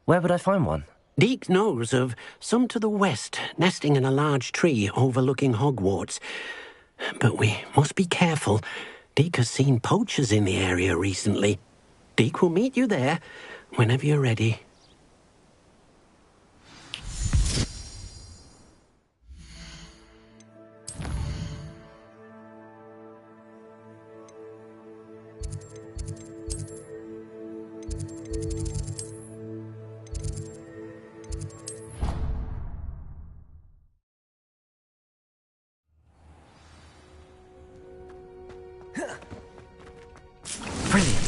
Where would I find one? Deke knows of some to the west, nesting in a large tree overlooking Hogwarts. But we must be careful. Deke has seen poachers in the area recently. Deke will meet you there whenever you're ready. Brilliant.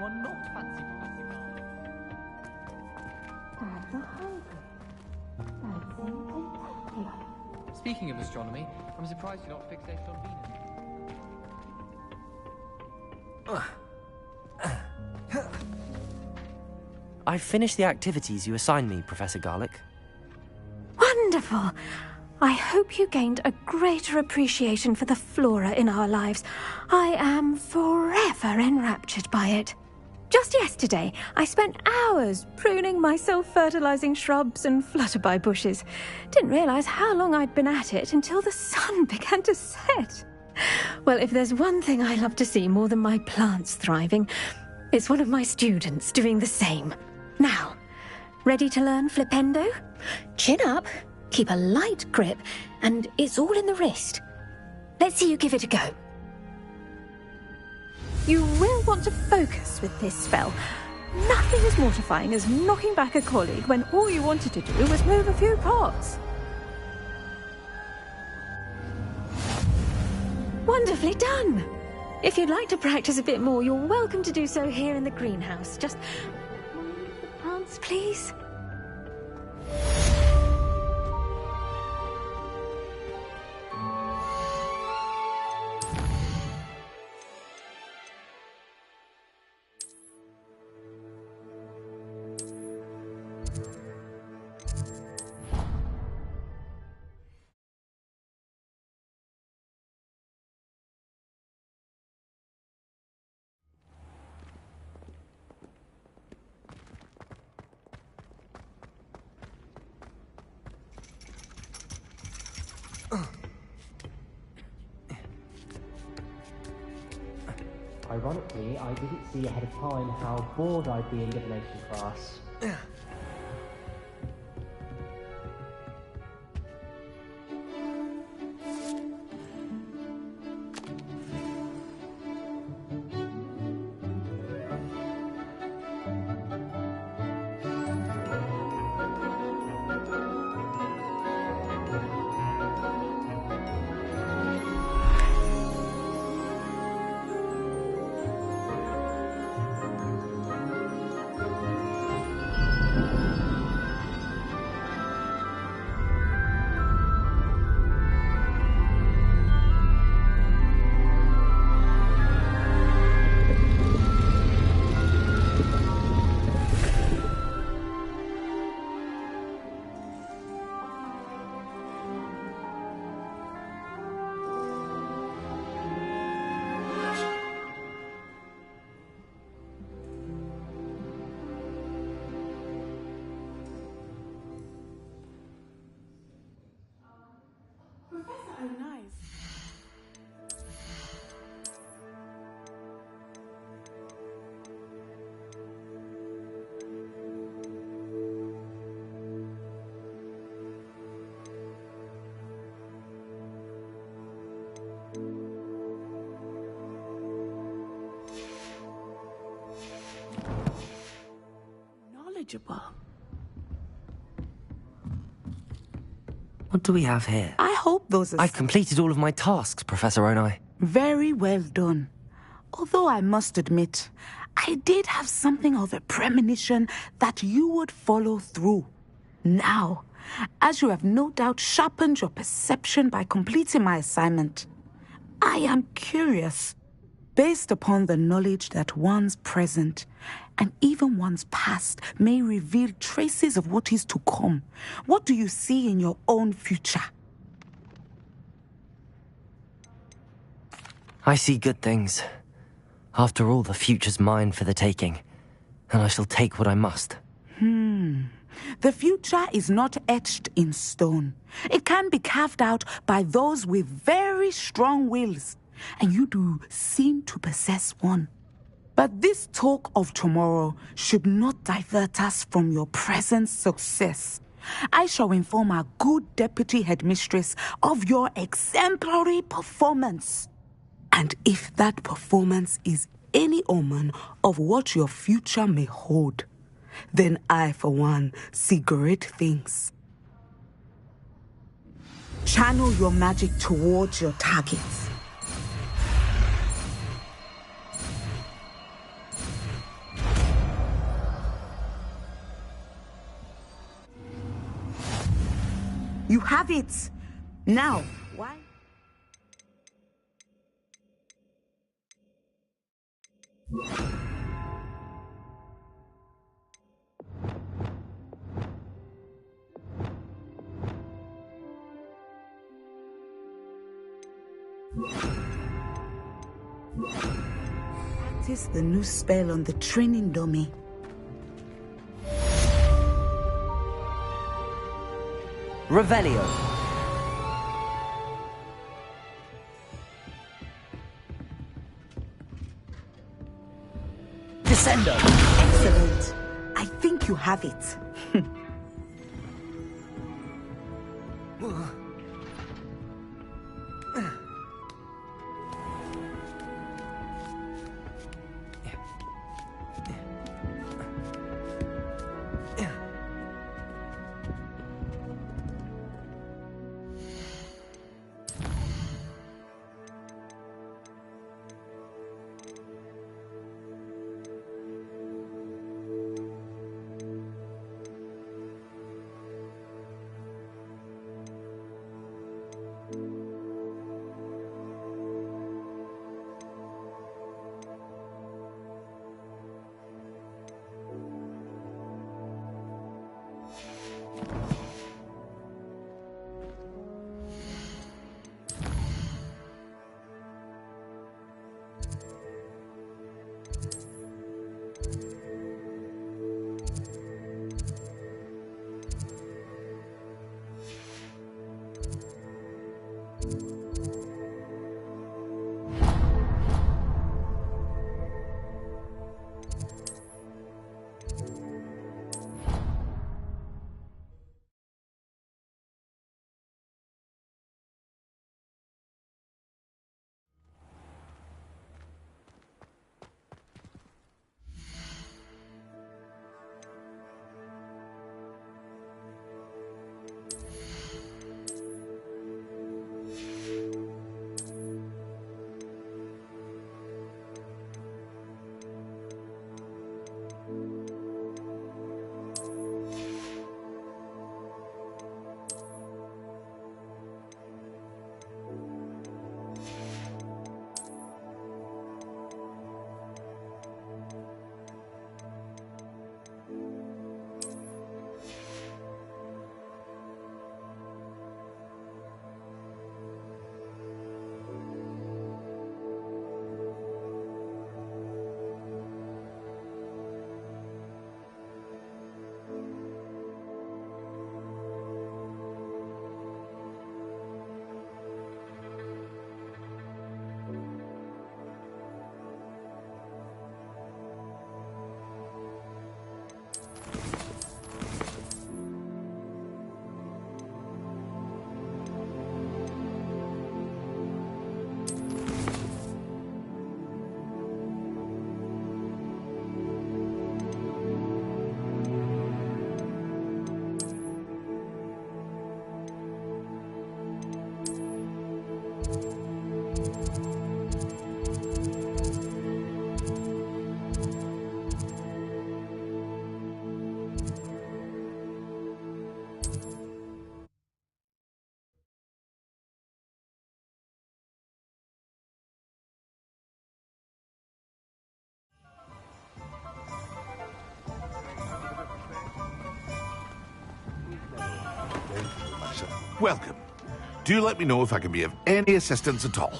anyone not fancy Professor Garlick? Speaking of astronomy, I'm surprised you're not fixated on Venus. I've finished the activities you assigned me, Professor Garlick. Wonderful! I hope you gained a greater appreciation for the flora in our lives. I am forever enraptured by it. Just yesterday, I spent hours pruning my self-fertilizing shrubs and flutterby bushes. Didn't realize how long I'd been at it until the sun began to set. Well, if there's one thing I love to see more than my plants thriving, it's one of my students doing the same. Now, ready to learn Flipendo? Chin up, keep a light grip, and it's all in the wrist. Let's see you give it a go. You will want to focus with this spell. Nothing as mortifying as knocking back a colleague when all you wanted to do was move a few pots. Wonderfully done! If you'd like to practice a bit more, you're welcome to do so here in the greenhouse. Just the plants, please. Ironically, I didn't see ahead of time how bored I'd be in divination class. What do we have here? I hope those are... I've completed all of my tasks, Professor Onai. Very well done. Although I must admit, I did have something of a premonition that you would follow through. Now, as you have no doubt sharpened your perception by completing my assignment, I am curious, based upon the knowledge that one's present and even one's past may reveal traces of what is to come. What do you see in your own future? I see good things. After all, the future's mine for the taking, and I shall take what I must. The future is not etched in stone. It can be carved out by those with very strong wills, and you do seem to possess one. But this talk of tomorrow should not divert us from your present success. I shall inform our good deputy headmistress of your exemplary performance. And if that performance is any omen of what your future may hold, then I, for one, see great things. Channel your magic towards your targets. You have it. Now, why? Practice the new spell on the training dummy. Revelio. Descendo. Excellent. I think you have it. Welcome. Do let me know if I can be of any assistance at all.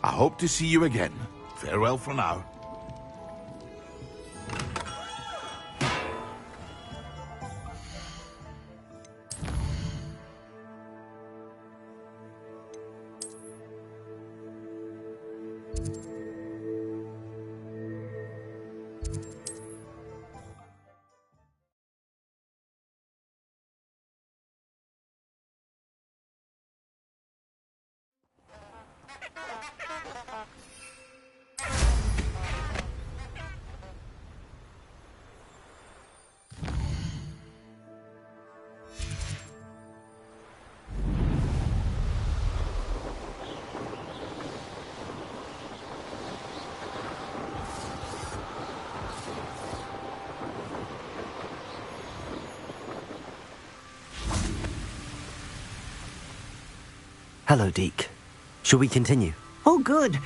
I hope to see you again. Farewell for now. Hello, Deke. Shall we continue? Oh, good.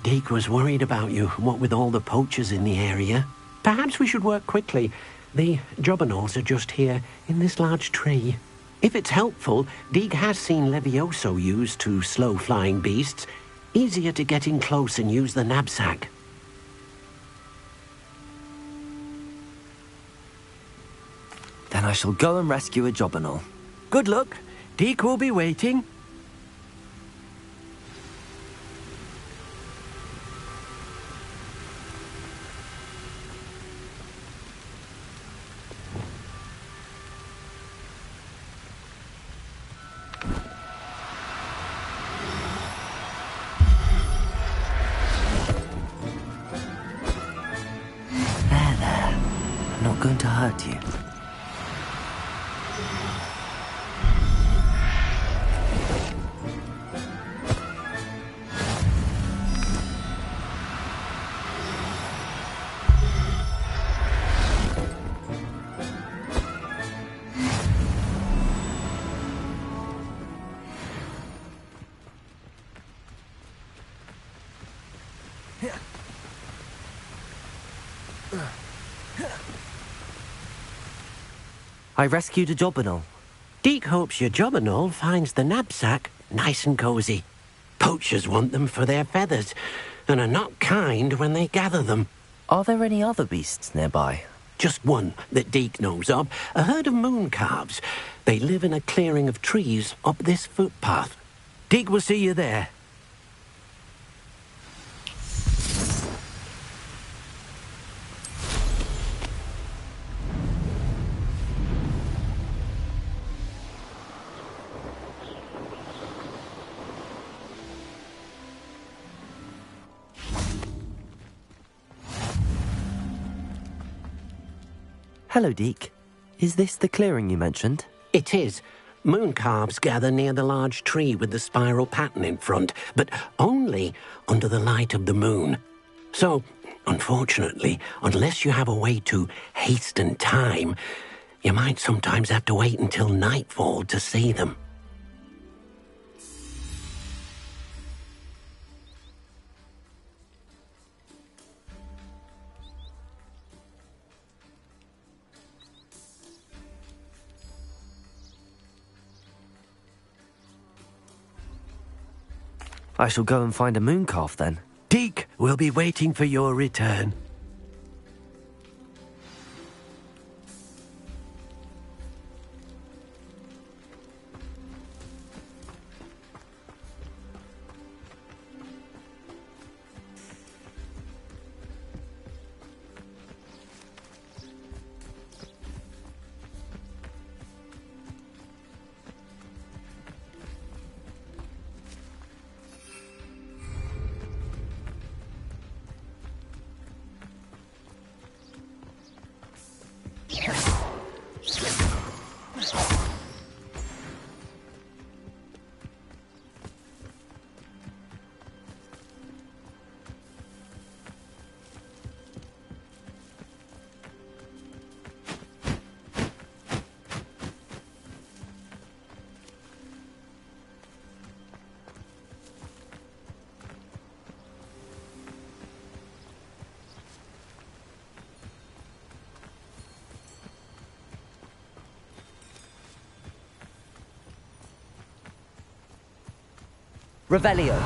Deke was worried about you, what with all the poachers in the area. Perhaps we should work quickly. The jobberknolls are just here, in this large tree. If it's helpful, Deke has seen Levioso used to slow flying beasts. Easier to get in close and use the knapsack. Then I shall go and rescue a jobberknoll. Good luck. Deke will be waiting. I'm not going to hurt you. I rescued a jobberknoll. Deke hopes your jobberknoll finds the knapsack nice and cosy. Poachers want them for their feathers, and are not kind when they gather them. Are there any other beasts nearby? Just one that Deke knows of, a herd of moon calves. They live in a clearing of trees up this footpath. Deke will see you there. Hello, Deke. Is this the clearing you mentioned? It is. Moon calves gather near the large tree with the spiral pattern in front, but only under the light of the moon. So, unfortunately, unless you have a way to hasten time, you might sometimes have to wait until nightfall to see them. I shall go and find a moon calf then. Deke will be waiting for your return. Revelio.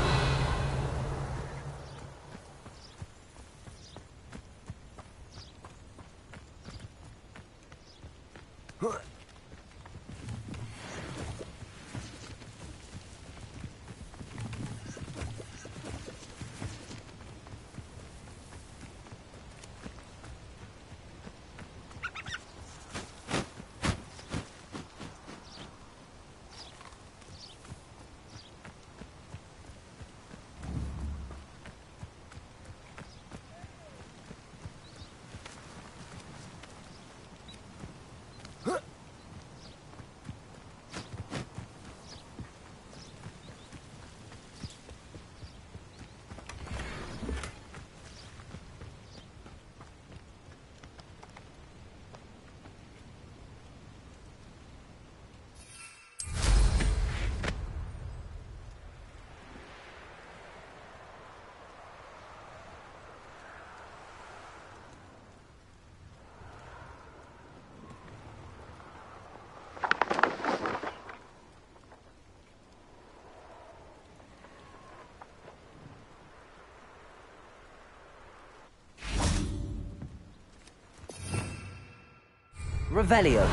Revelio.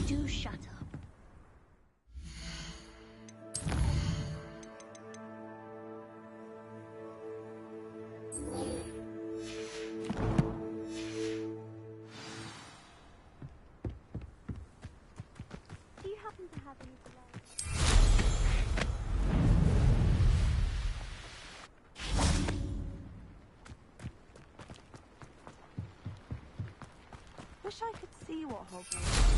Do shut up. Do you happen to have any Wish I could see what Hogwarts.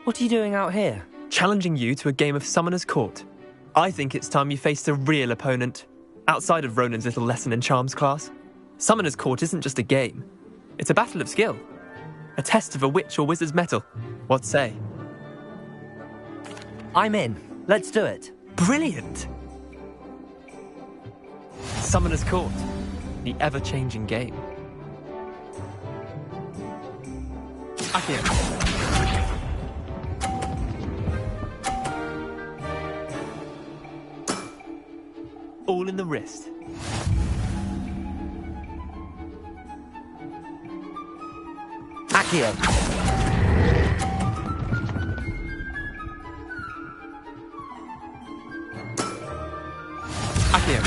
What are you doing out here? Challenging you to a game of Summoner's Court. I think it's time you faced a real opponent, outside of Ronan's little lesson in charms class. Summoner's Court isn't just a game. It's a battle of skill. A test of a witch or wizard's mettle. What say? I'm in. Let's do it. Brilliant! Summoner's Court. The ever-changing game. Akio. All in the wrist. Accio. Accio.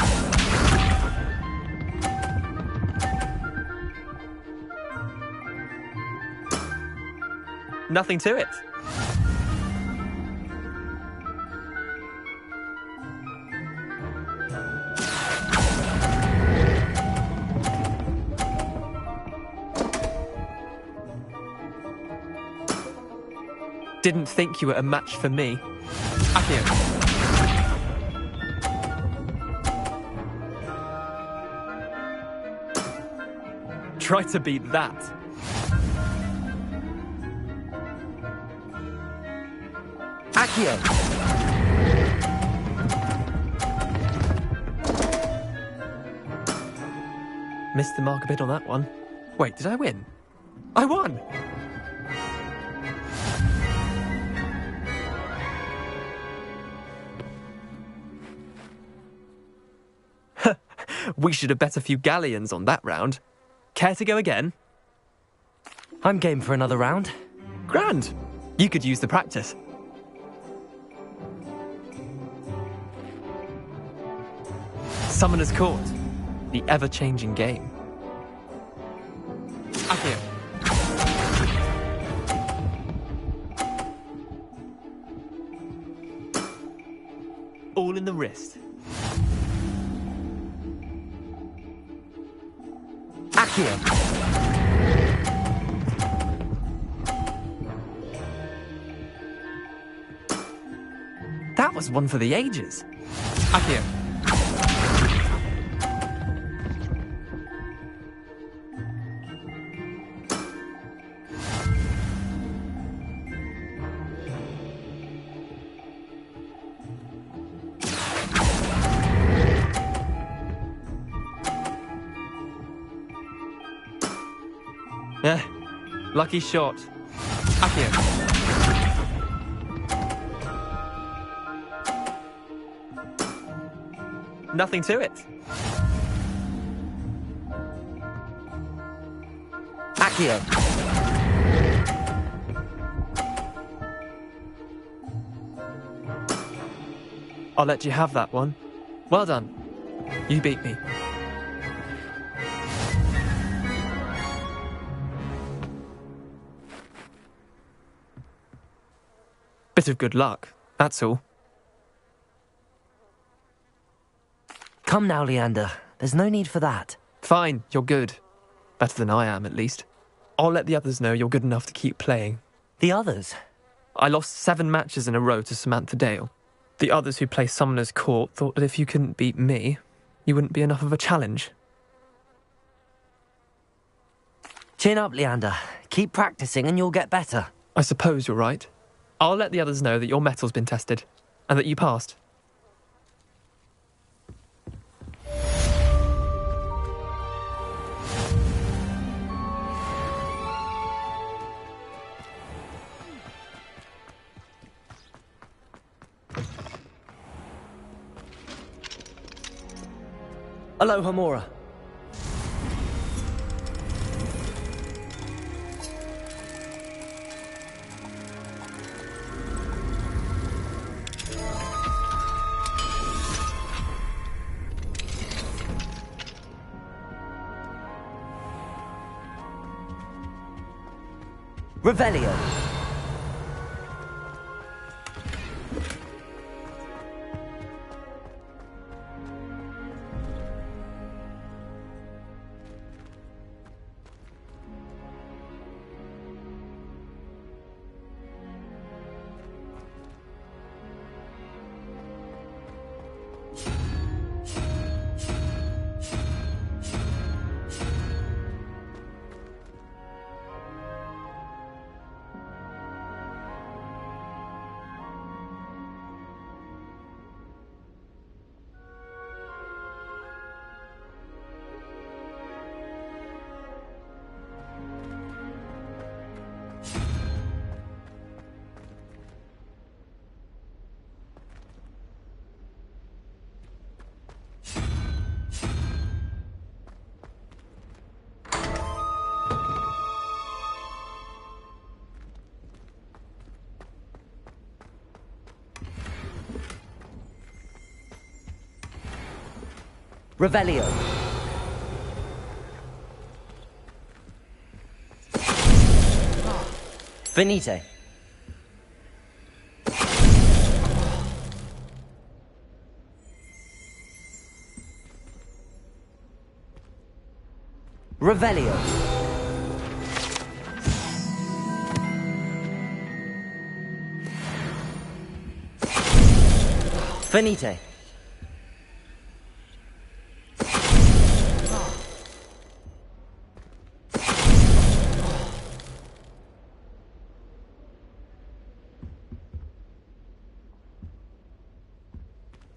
Nothing to it. Didn't think you were a match for me. Akio. Try to beat that. Akio. Missed the mark a bit on that one. Wait, did I win? I won! We should have bet a few galleons on that round. Care to go again? I'm game for another round. Grand! You could use the practice. Summoner's Court. The ever-changing game. Akio. All in the wrist. Akio. That was one for the ages. Akio. Lucky shot. Accio. Nothing to it. Accio. I'll let you have that one. Well done. You beat me. Bit of good luck, that's all. Come now, Leander. There's no need for that. Fine, you're good. Better than I am, at least. I'll let the others know you're good enough to keep playing. The others? I lost 7 matches in a row to Samantha Dale. The others who play Summoner's Court thought that if you couldn't beat me, you wouldn't be enough of a challenge. Chin up, Leander. Keep practicing and you'll get better. I suppose you're right. I'll let the others know that your metal's been tested, and that you passed. Aloha, Mora. Revelio. Revelio. Venite. Revelio. Venite.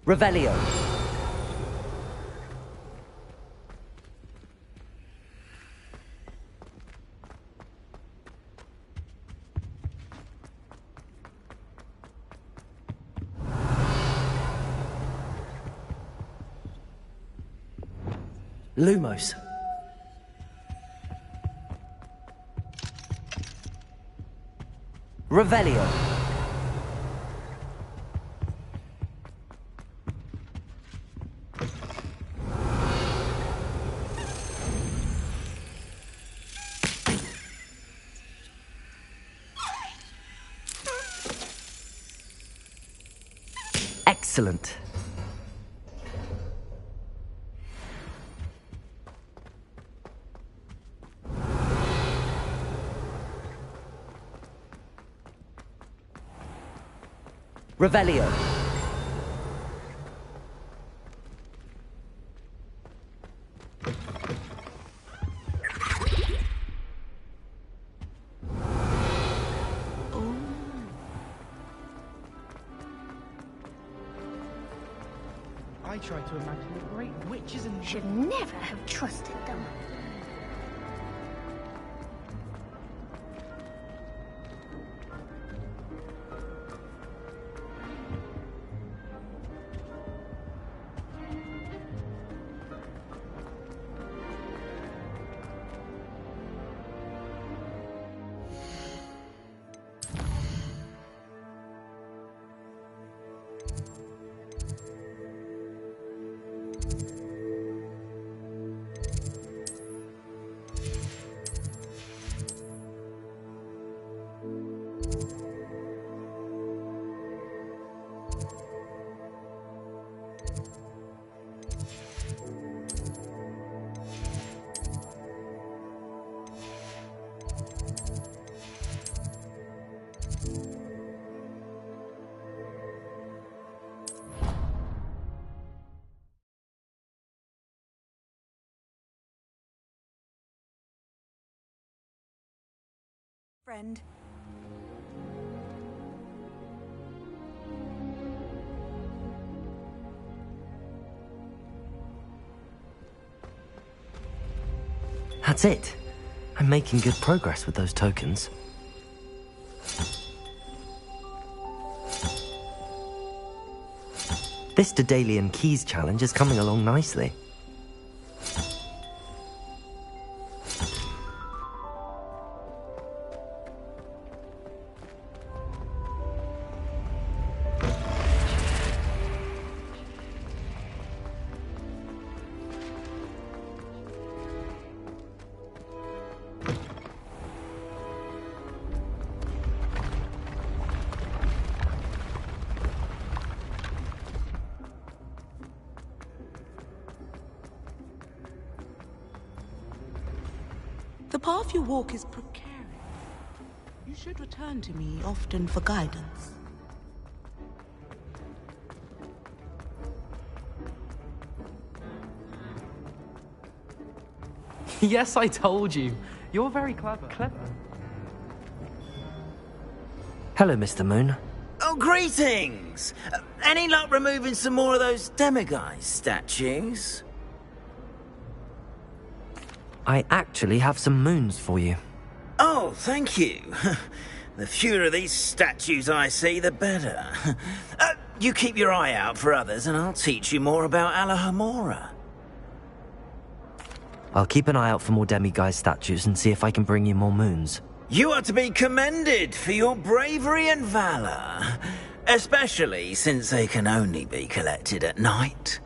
Revelio. Lumos. Revelio. Excellent. Revelio. I try to imagine the great witches and... Should never have trusted them. Friend. That's it. I'm making good progress with those tokens. This Daedalian Keys challenge is coming along nicely. The path you walk is precarious. You should return to me often for guidance. Yes, I told you. You're very clever. Hello, Mr. Moon. Oh, greetings! Any luck removing some more of those demiguise statues? I actually have some moons for you. Oh, thank you. The fewer of these statues I see, the better. You keep your eye out for others, and I'll teach you more about Alohomora. I'll keep an eye out for more demiguise statues and see if I can bring you more moons. You are to be commended for your bravery and valor, especially since they can only be collected at night.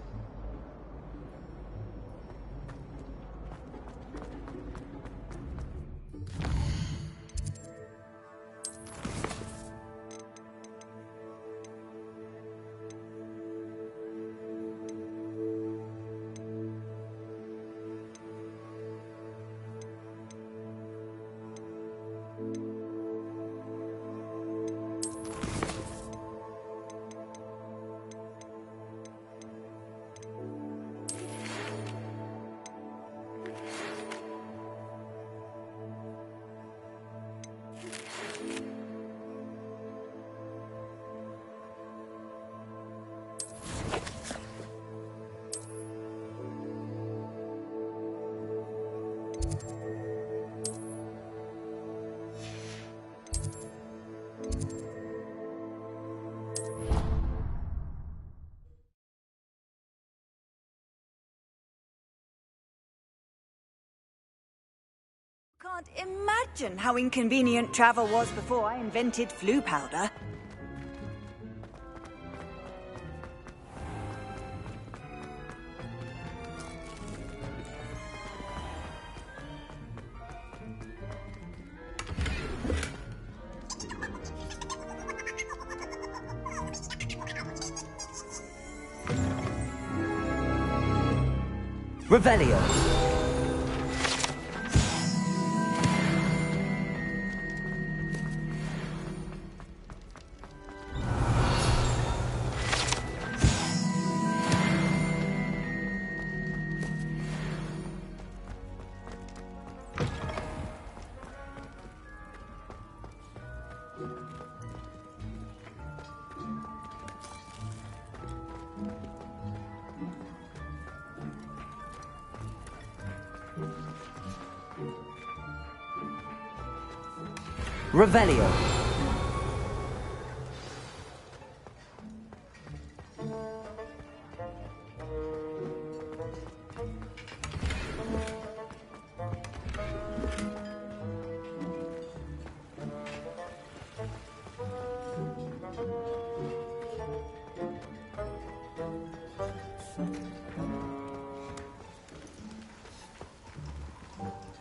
Can't imagine how inconvenient travel was before I invented flu powder. Revelio. Revelio.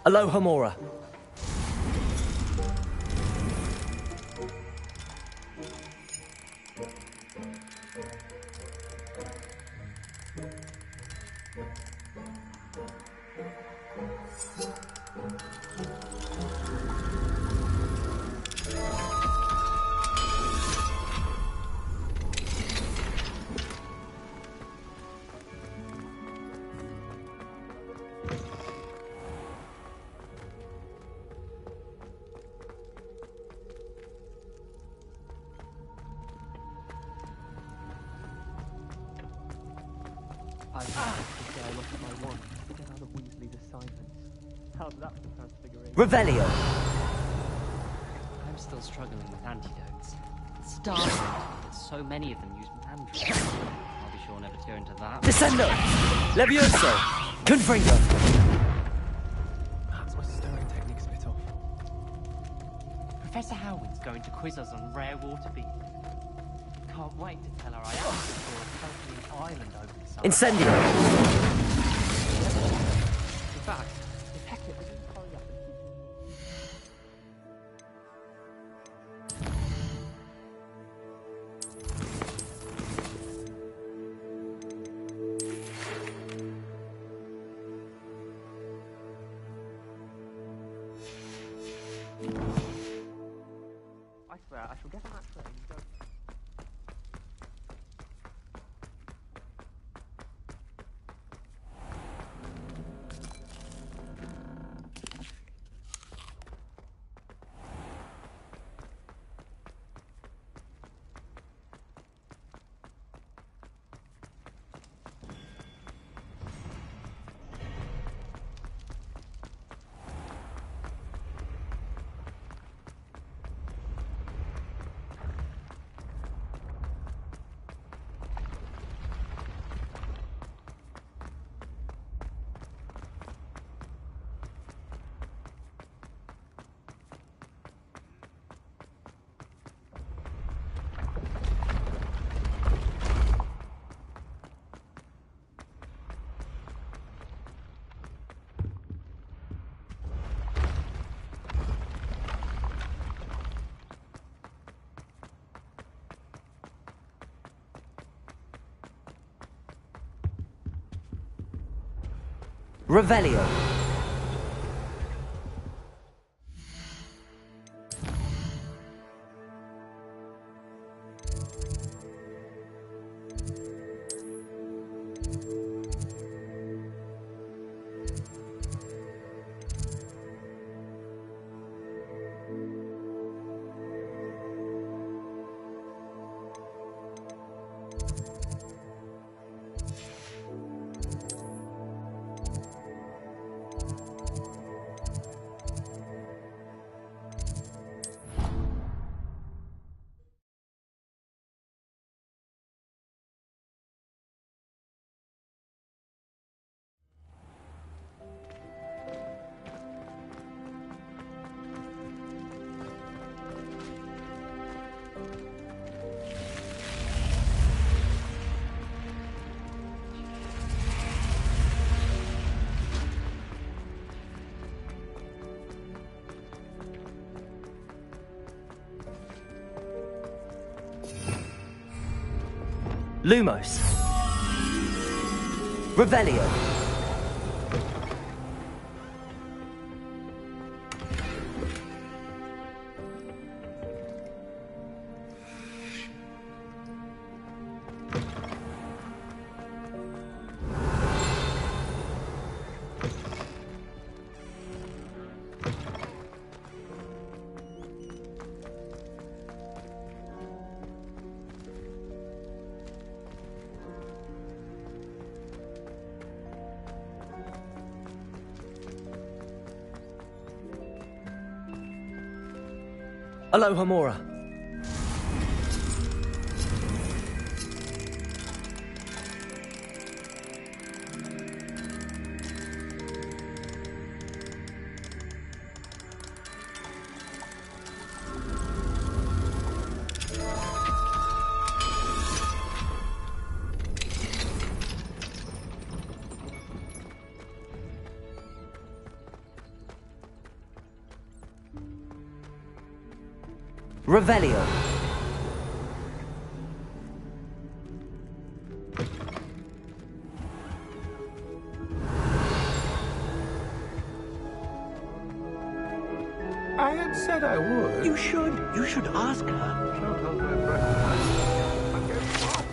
Alohomora. I have to dare look at my wand to get out of Weasley's assignments. How's that for transfiguration? Revelio. I'm still struggling with antidotes. It's startling that so many of them use mandrakes. I'll be sure never to go into that. Descendo! Levioso! Confringo! Perhaps my stirring technique's a bit off. Professor Howard's going to quiz us on rare water beasts. Can't wait to tell her I asked for a Kelpian island over the summer. Incendio! In fact, if Hector doesn't hurry up and keep I swear, I shall get on that train and go. Revelio. Lumos. Revelio. Aloha Mora. Revelio. I had said I would. You should ask her. Don't hold my breath. I get fast.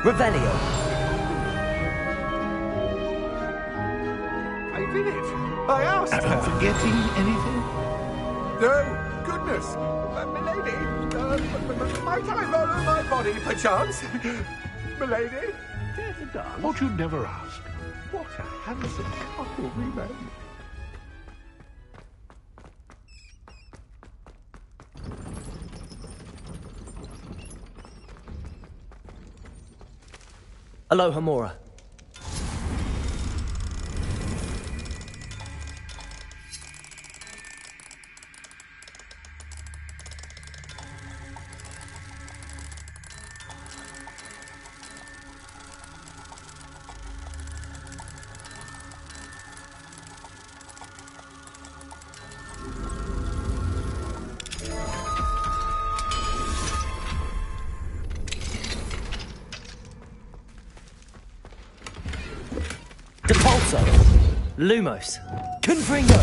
Revelio. I did it. I asked her. Forgetting anything? No, goodness. Milady, might I borrow my body, perchance? Milady? Dare to dance? Thought you'd never ask. What a handsome couple we made. Alohomora. Depulso. Lumos. Confringo.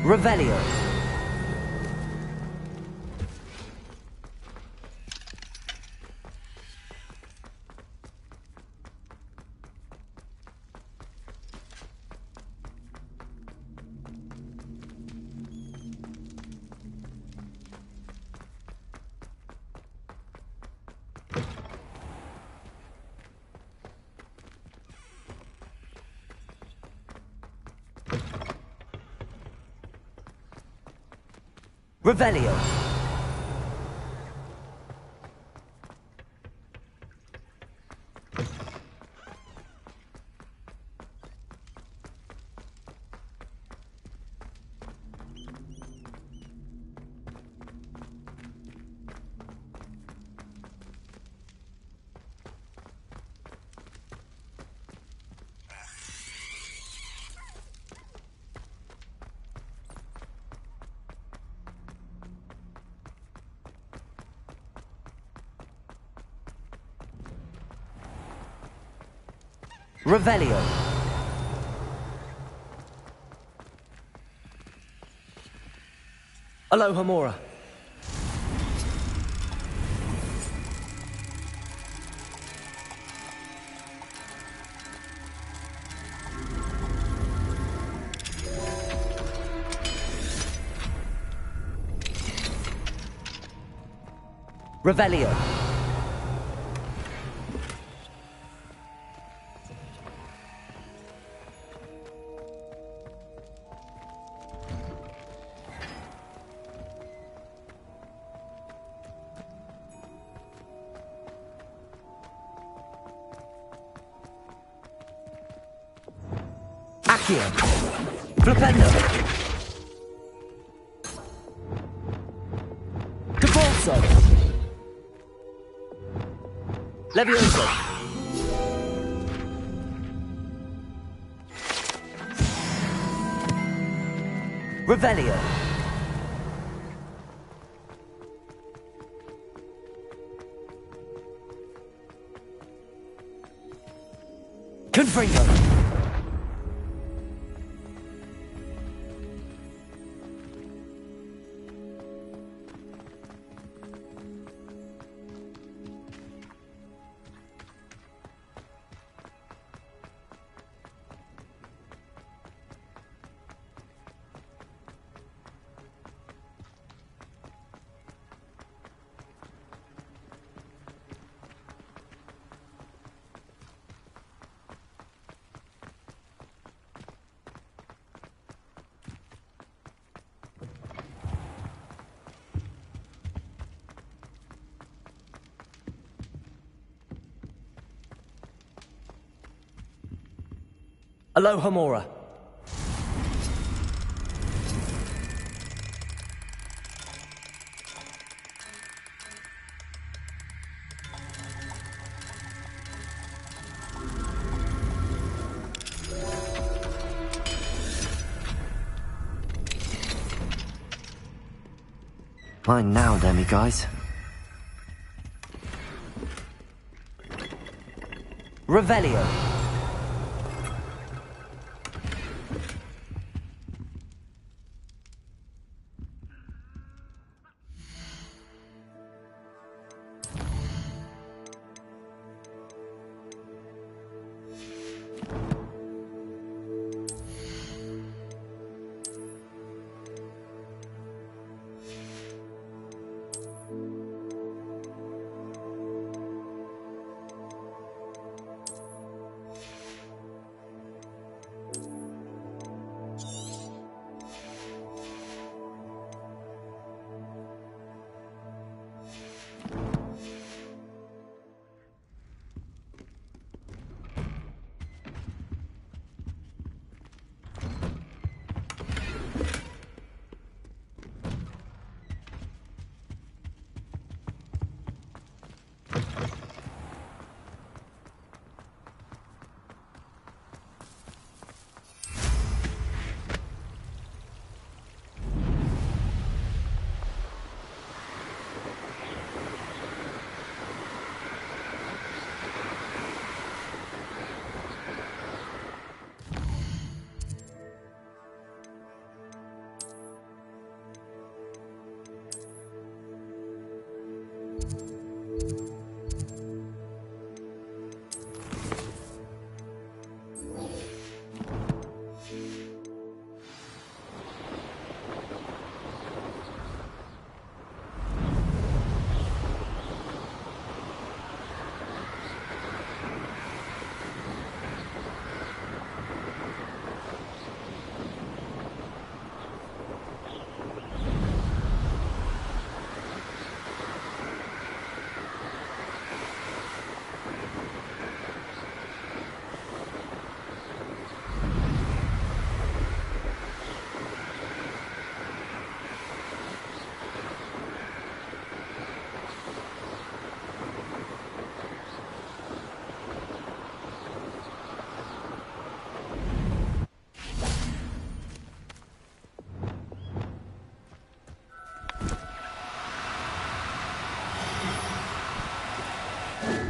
Revelio. Revelio. Revelio. Alohomora. Revelio. Accio. Flipendo. Depulso. Levioso. Revelio. Confringo. Alohomora. Mine now, demiguise. Revelio.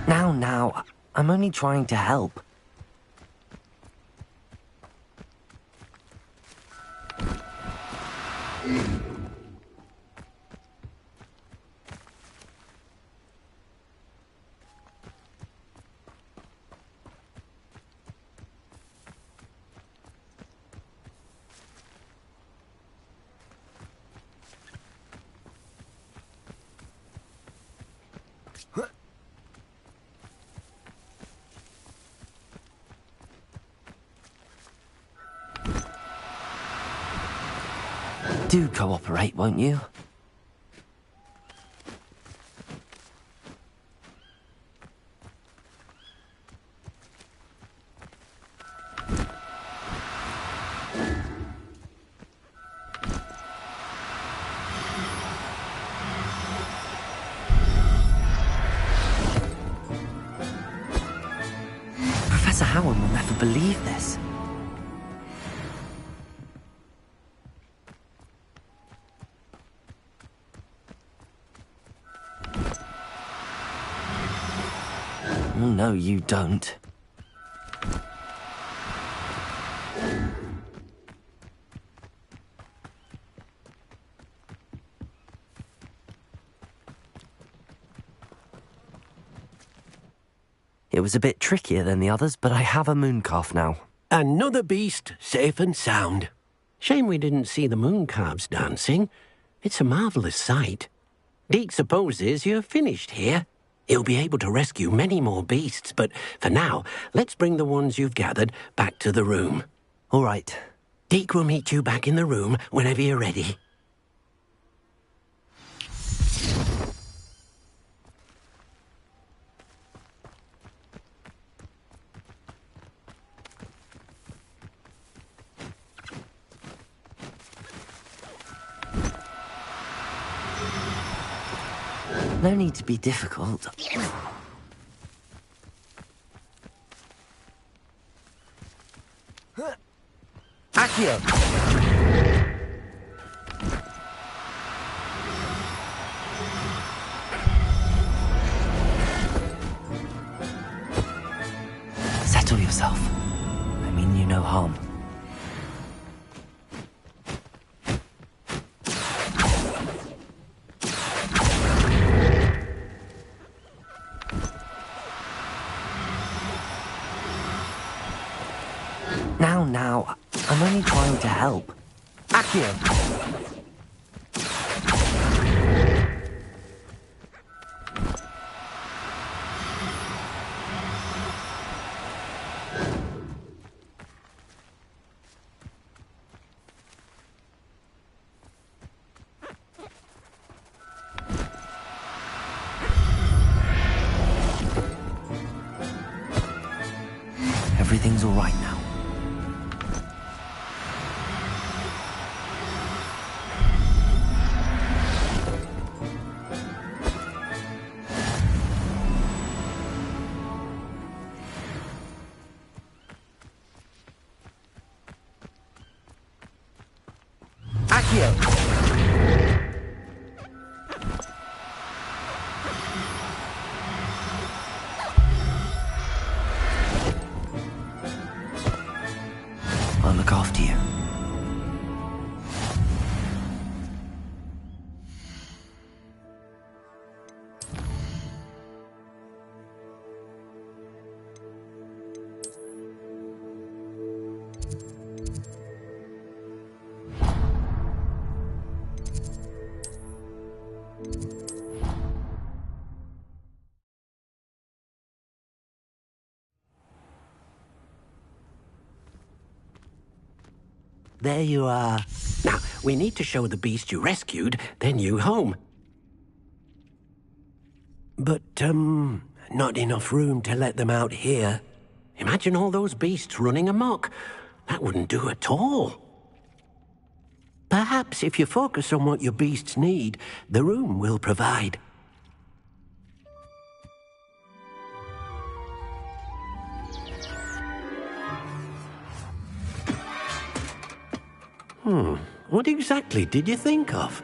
Now, I'm only trying to help. Do cooperate, won't you? Professor Howard will never believe this. Oh, no, you don't. It was a bit trickier than the others, but I have a mooncalf now. Another beast, safe and sound. Shame we didn't see the mooncalves dancing. It's a marvellous sight. Deke supposes you're finished here. He'll be able to rescue many more beasts, but for now, let's bring the ones you've gathered back to the room. All right. Deke will meet you back in the room whenever you're ready. No need to be difficult. Accio! Settle yourself. I mean you no harm. Now, I'm only trying to help. Accio! Everything's all right now. I'll look after you. There you are. Now, we need to show the beast you rescued, then you home. But, not enough room to let them out here. Imagine all those beasts running amok. That wouldn't do at all. Perhaps if you focus on what your beasts need, the room will provide. What exactly did you think of?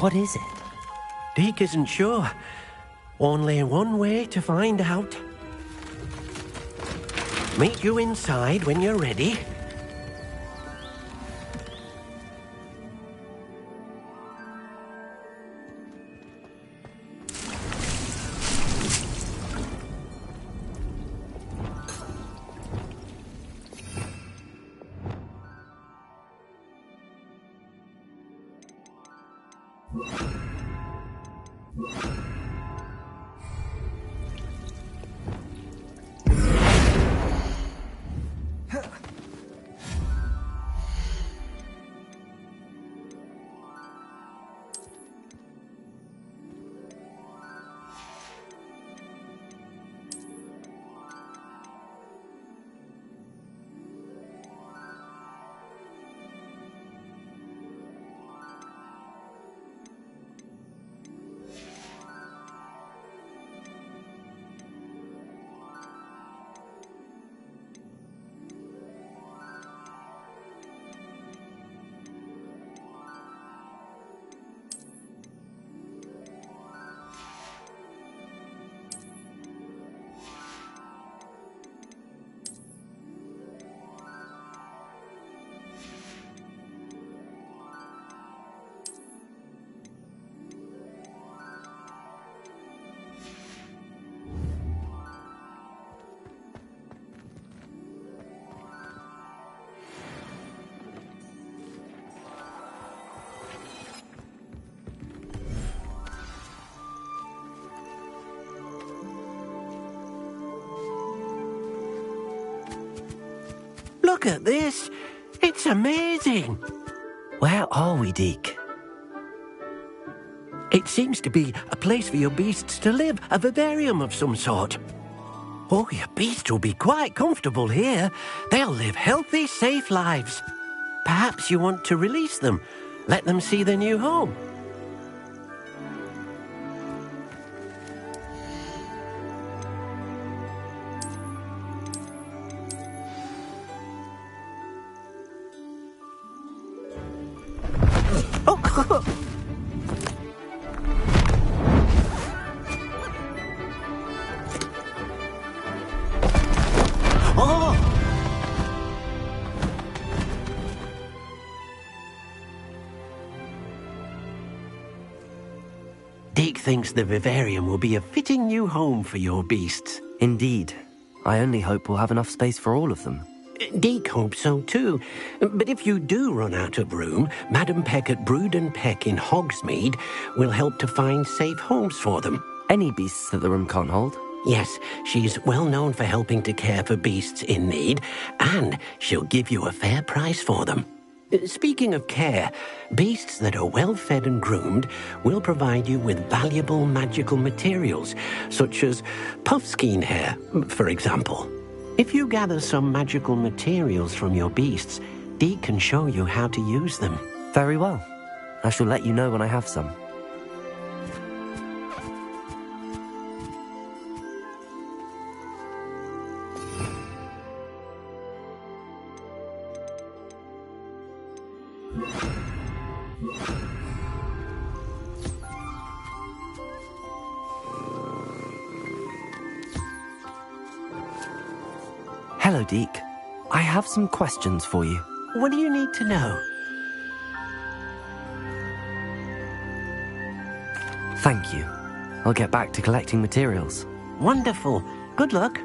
What is it? Deke isn't sure. Only one way to find out. Meet you inside when you're ready. Look at this. It's amazing. Where are we, Deke? It seems to be a place for your beasts to live, a vivarium of some sort. Oh, your beasts will be quite comfortable here. They'll live healthy, safe lives. Perhaps you want to release them, let them see their new home. Deke thinks the vivarium will be a fitting new home for your beasts. Indeed. I only hope we'll have enough space for all of them. Deke hopes so too. But if you do run out of room, Madam Peck at Brood and Peck in Hogsmeade will help to find safe homes for them. Any beasts that the room can't hold? Yes, she's well known for helping to care for beasts in need, and she'll give you a fair price for them. Speaking of care, beasts that are well fed and groomed will provide you with valuable magical materials, such as puffskein hair, for example. If you gather some magical materials from your beasts, Deke can show you how to use them. Very well. I shall let you know when I have some. Hello, Deke. I have some questions for you. What do you need to know? Thank you. I'll get back to collecting materials. Wonderful. Good luck.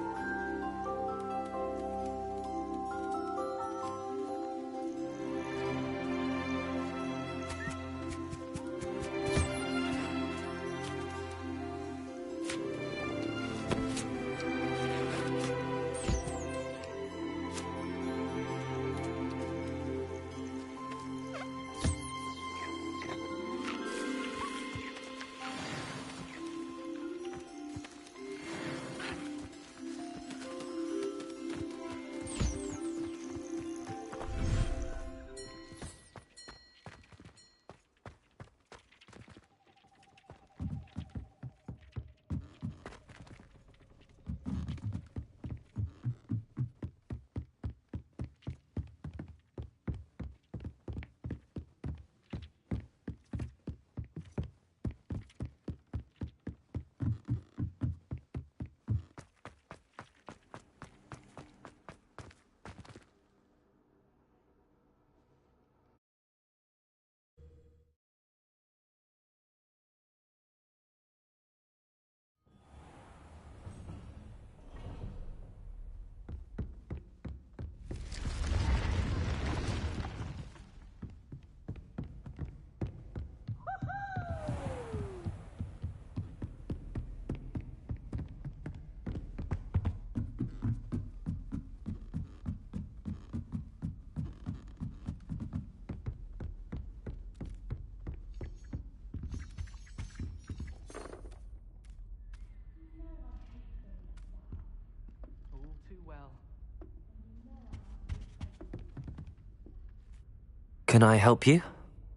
Can I help you?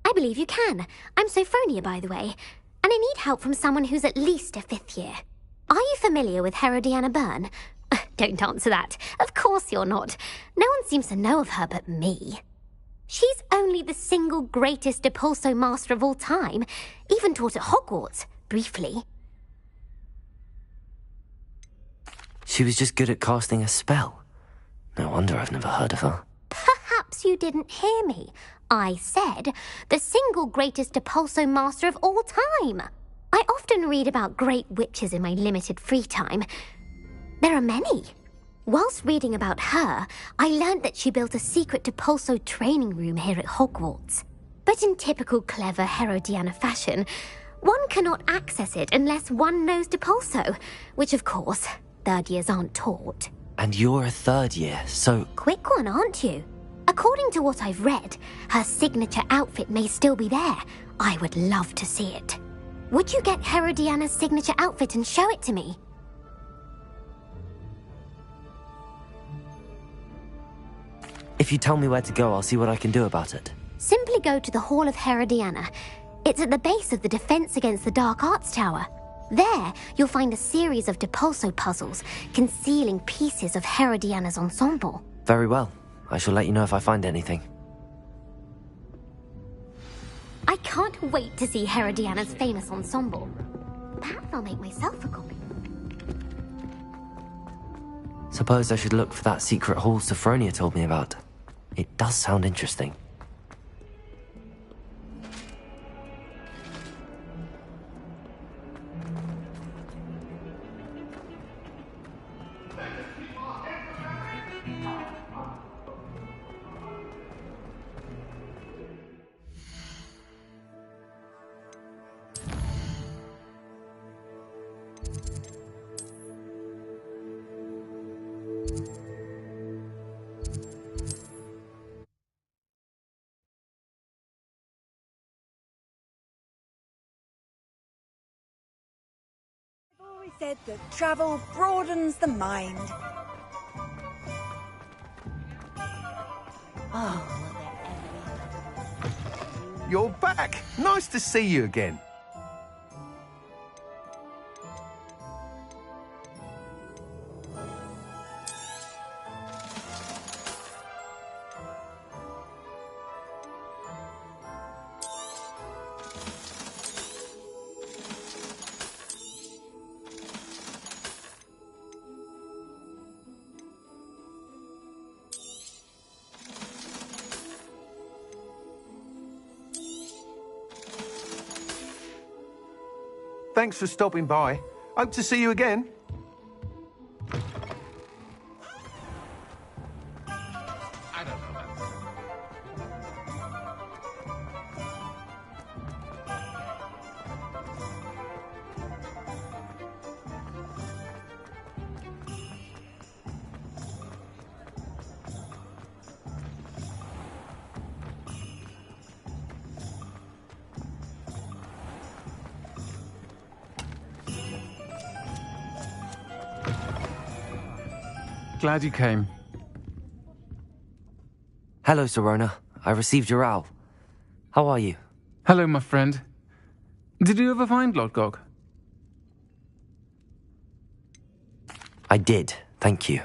I believe you can. I'm Sophronia, by the way, and I need help from someone who's at least a 5th year. Are you familiar with Herodiana Byrne? Don't answer that. Of course you're not. No one seems to know of her but me. She's only the single greatest Depulso master of all time, even taught at Hogwarts, briefly. She was just good at casting a spell. No wonder I've never heard of her. Perhaps you didn't hear me. I said the single greatest Depulso master of all time. I often read about great witches in my limited free time. There are many. Whilst reading about her, I learned that she built a secret Depulso training room here at Hogwarts. But in typical clever Herodiana fashion, one cannot access it unless one knows Depulso, which of course, 3rd years aren't taught. And you're a 3rd year, so... Quick one, aren't you? According to what I've read, her signature outfit may still be there. I would love to see it. Would you get Herodiana's signature outfit and show it to me? If you tell me where to go, I'll see what I can do about it. Simply go to the Hall of Herodiana. It's at the base of the Defense Against the Dark Arts Tower. There, you'll find a series of Depulso puzzles concealing pieces of Herodiana's ensemble. Very well. I shall let you know if I find anything. I can't wait to see Herodiana's famous ensemble. Perhaps I'll make myself a copy. Suppose I should look for that secret hall Sophronia told me about. It does sound interesting. Said that travel broadens the mind. You're back. Nice to see you again. Thanks for stopping by. Hope to see you again. Glad you came. Hello, Sorona. I received your owl. How are you? Hello, my friend. Did you ever find Lodgok? I did, thank you.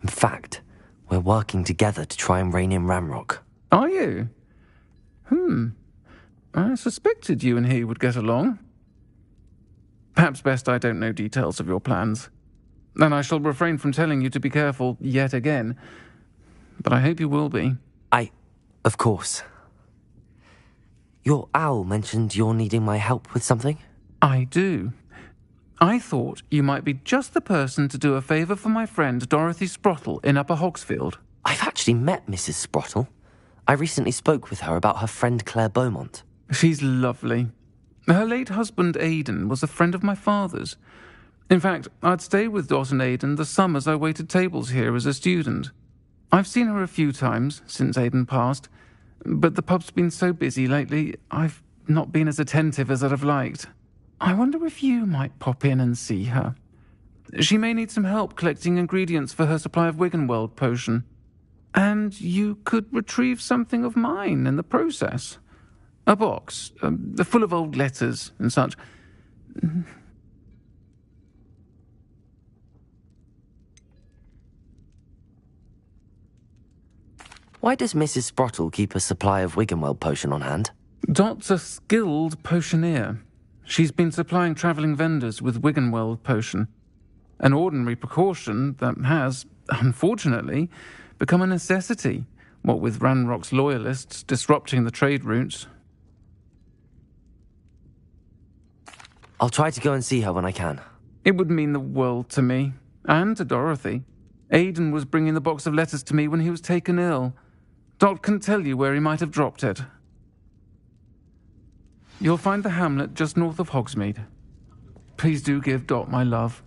In fact, we're working together to try and rein in Ramrock. Are you? I suspected you and he would get along. Perhaps best I don't know details of your plans. And I shall refrain from telling you to be careful yet again. But I hope you will be. Of course. Your owl mentioned you're needing my help with something? I do. I thought you might be just the person to do a favour for my friend Dorothy Sprottle in Upper Hogsfield. I've actually met Mrs. Sprottle. I recently spoke with her about her friend Claire Beaumont. She's lovely. Her late husband Aidan was a friend of my father's. In fact, I'd stay with Dot and Aidan the summers I waited tables here as a student. I've seen her a few times since Aidan passed, but the pub's been so busy lately, I've not been as attentive as I'd have liked. I wonder if you might pop in and see her. She may need some help collecting ingredients for her supply of Wiggenweld potion. And you could retrieve something of mine in the process. A box, full of old letters and such. Why does Mrs. Sprottle keep a supply of Wiggenweld potion on hand? Dot's a skilled potioneer. She's been supplying travelling vendors with Wiggenweld potion. An ordinary precaution that has, unfortunately, become a necessity, what with Ranrock's loyalists disrupting the trade routes. I'll try to go and see her when I can. It would mean the world to me, and to Dorothy. Aidan was bringing the box of letters to me when he was taken ill. Dot can tell you where he might have dropped it. You'll find the hamlet just north of Hogsmeade. Please do give Dot my love.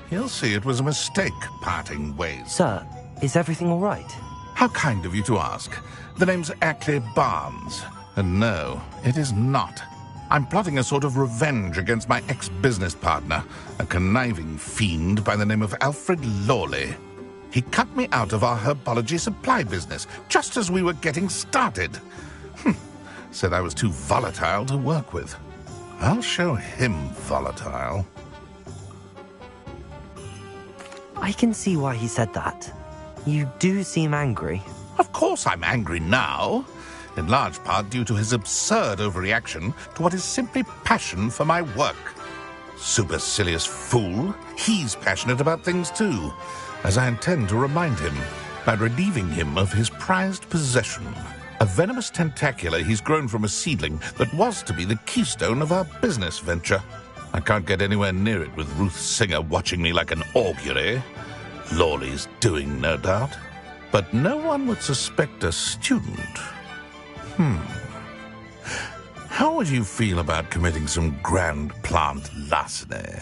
He'll see it was a mistake, parting ways. Sir, is everything all right? How kind of you to ask. The name's Ackley Barnes. And no, it is not. I'm plotting a sort of revenge against my ex-business partner, a conniving fiend by the name of Alfred Lawley. He cut me out of our herbology supply business, just as we were getting started. Said I was too volatile to work with. I'll show him volatile. I can see why he said that. You do seem angry. Of course I'm angry now. In large part due to his absurd overreaction to what is simply passion for my work. Supercilious fool. He's passionate about things too, as I intend to remind him by relieving him of his prized possession. A venomous tentacular he's grown from a seedling that was to be the keystone of our business venture. I can't get anywhere near it with Ruth Singer watching me like an augury. Lawley's doing, no doubt. But no one would suspect a student. How would you feel about committing some grand plant larceny?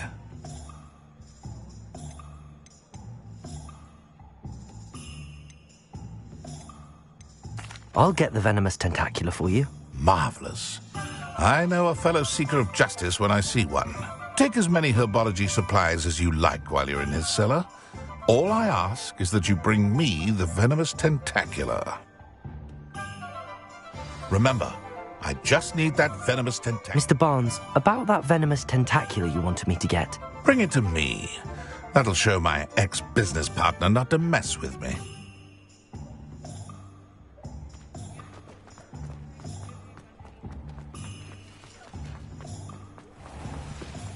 I'll get the venomous tentacular for you. Marvelous. I know a fellow seeker of justice when I see one. Take as many herbology supplies as you like while you're in his cellar. All I ask is that you bring me the venomous tentacular. Remember, I just need that venomous tentacular. Mr. Barnes, about that venomous tentacular you wanted me to get. Bring it to me. That'll show my ex-business partner not to mess with me.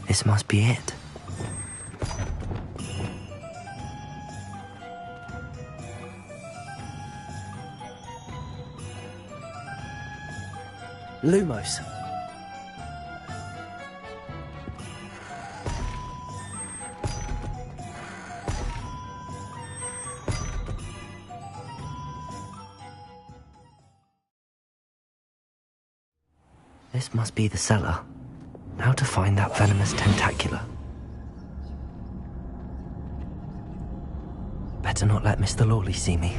This must be it. Lumos. This must be the cellar. Now to find that venomous tentacular. Better not let Mr. Lawley see me.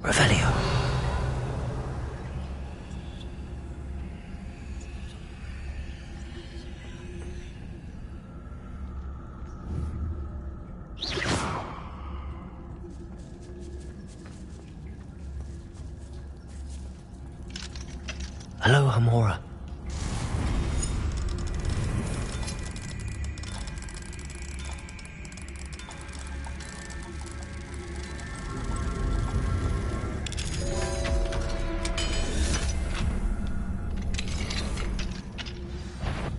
Revelio. Hello, Hamora.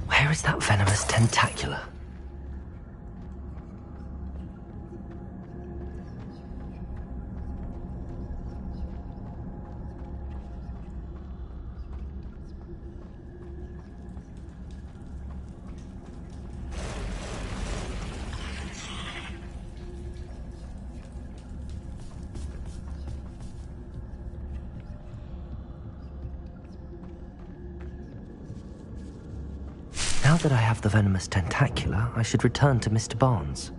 Where is that venomous tentacular? that I have the venomous tentacula, I should return to Mr. Barnes.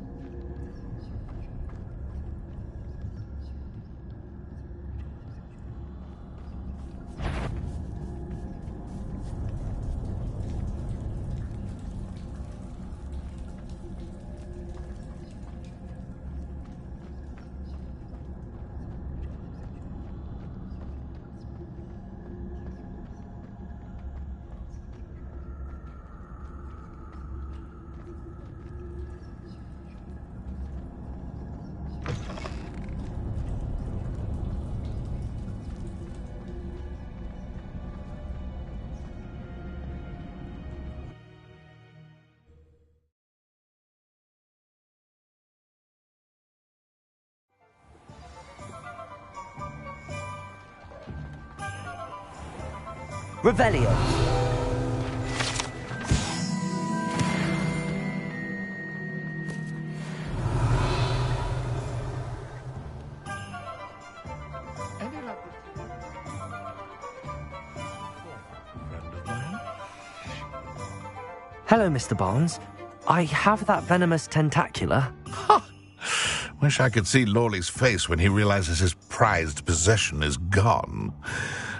Revelio. Hello, Mr. Barnes. I have that venomous tentacula. Wish I could see Lawley's face when he realizes his prized possession is gone.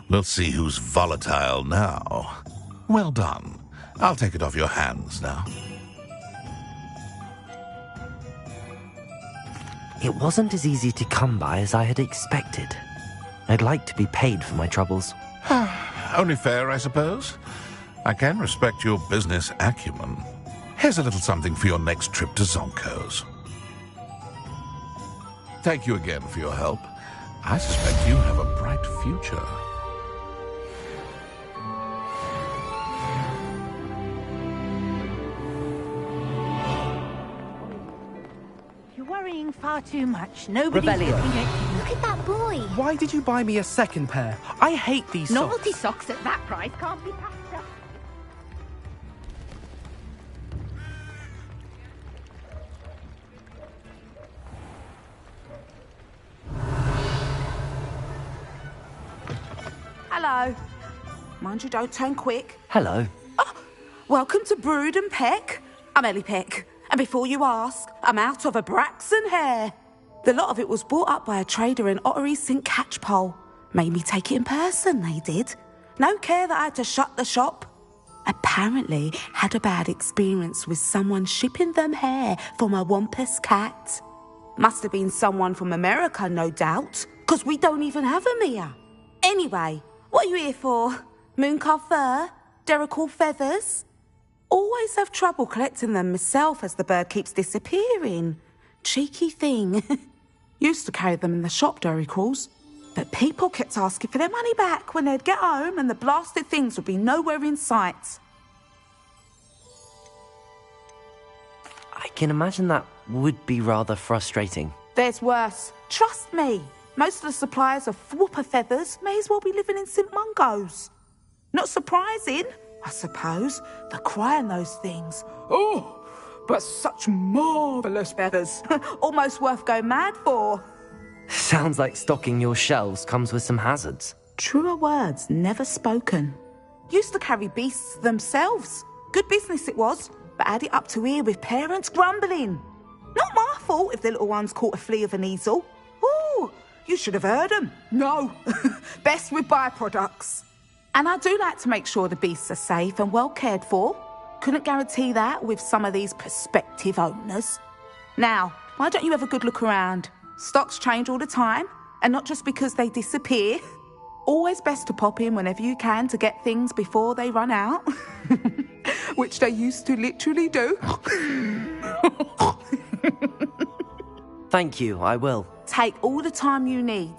We'll see who's volatile now. Well done. I'll take it off your hands now. It wasn't as easy to come by as I had expected. I'd like to be paid for my troubles. Only fair, I suppose. I can respect your business acumen. Here's a little something for your next trip to Zonko's. Thank you again for your help. I suspect you have a bright future. You're worrying far too much. Nobody's Revelio. looking at you. Look at that boy. Why did you buy me a second pair? I hate these socks. Novelty socks at that price can't be passed up. Hello. Mind you, don't turn quick. Hello. Welcome to Brood and Peck. I'm Ellie Peck. And before you ask, I'm out of a Braxton hair. The lot of it was bought up by a trader in Ottery St. Catchpole. Made me take it in person, they did. No care that I had to shut the shop. Apparently had a bad experience with someone shipping them hair from a Wampus cat. Must have been someone from America, no doubt, because we don't even have them here. Anyway, what are you here for? Mooncar fur? Derrickle feathers? Always have trouble collecting them myself as the bird keeps disappearing. Cheeky thing. Used to carry them in the shop, Derricles. But people kept asking for their money back when they'd get home and the blasted things would be nowhere in sight. I can imagine that would be rather frustrating. There's worse. Trust me. Most of the suppliers of whooper feathers may as well be living in St. Mungo's. Not surprising, I suppose, the cry on those things. Oh, but such marvellous feathers. Almost worth going mad for. Sounds like stocking your shelves comes with some hazards. Truer words never spoken. Used to carry beasts themselves. Good business it was, but had it up to here with parents grumbling. Not my fault if the little ones caught a flea of an easel. Ooh, you should have heard them. No, best with byproducts. And I do like to make sure the beasts are safe and well cared for. Couldn't guarantee that with some of these prospective owners. Now, why don't you have a good look around? Stocks change all the time, and not just because they disappear. Always best to pop in whenever you can to get things before they run out. Which they used to literally do. Thank you, I will. Take all the time you need.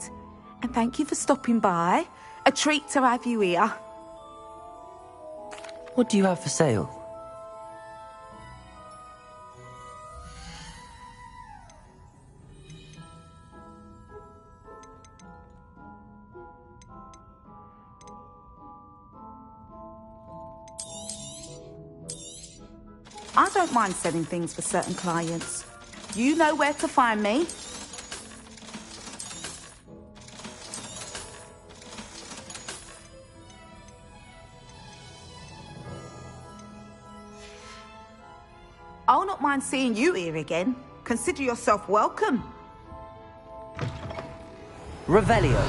And thank you for stopping by. A treat to have you here. What do you have for sale? I don't mind selling things for certain clients. You know where to find me. I'll not mind seeing you here again. Consider yourself welcome. Revelio.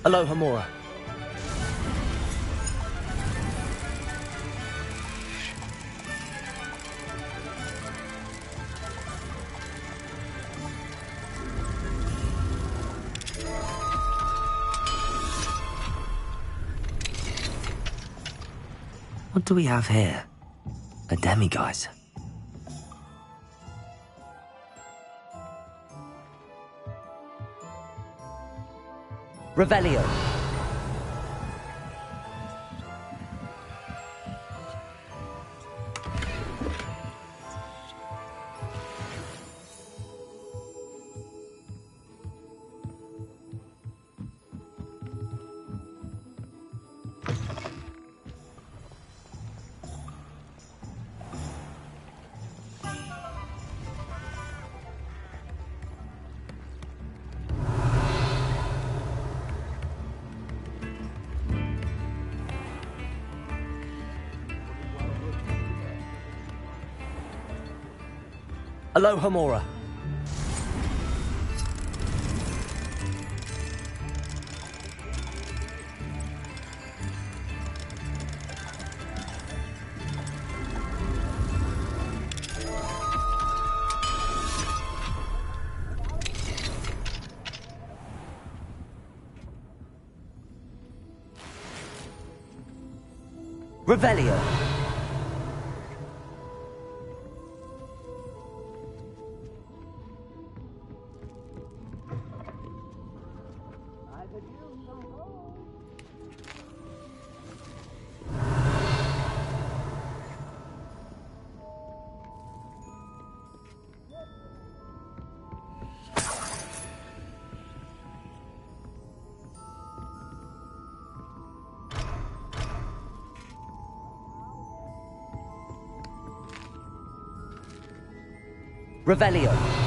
Alohomora. What do we have here? A demiguise. Revelio. Alohomora. Revelio. Revelio.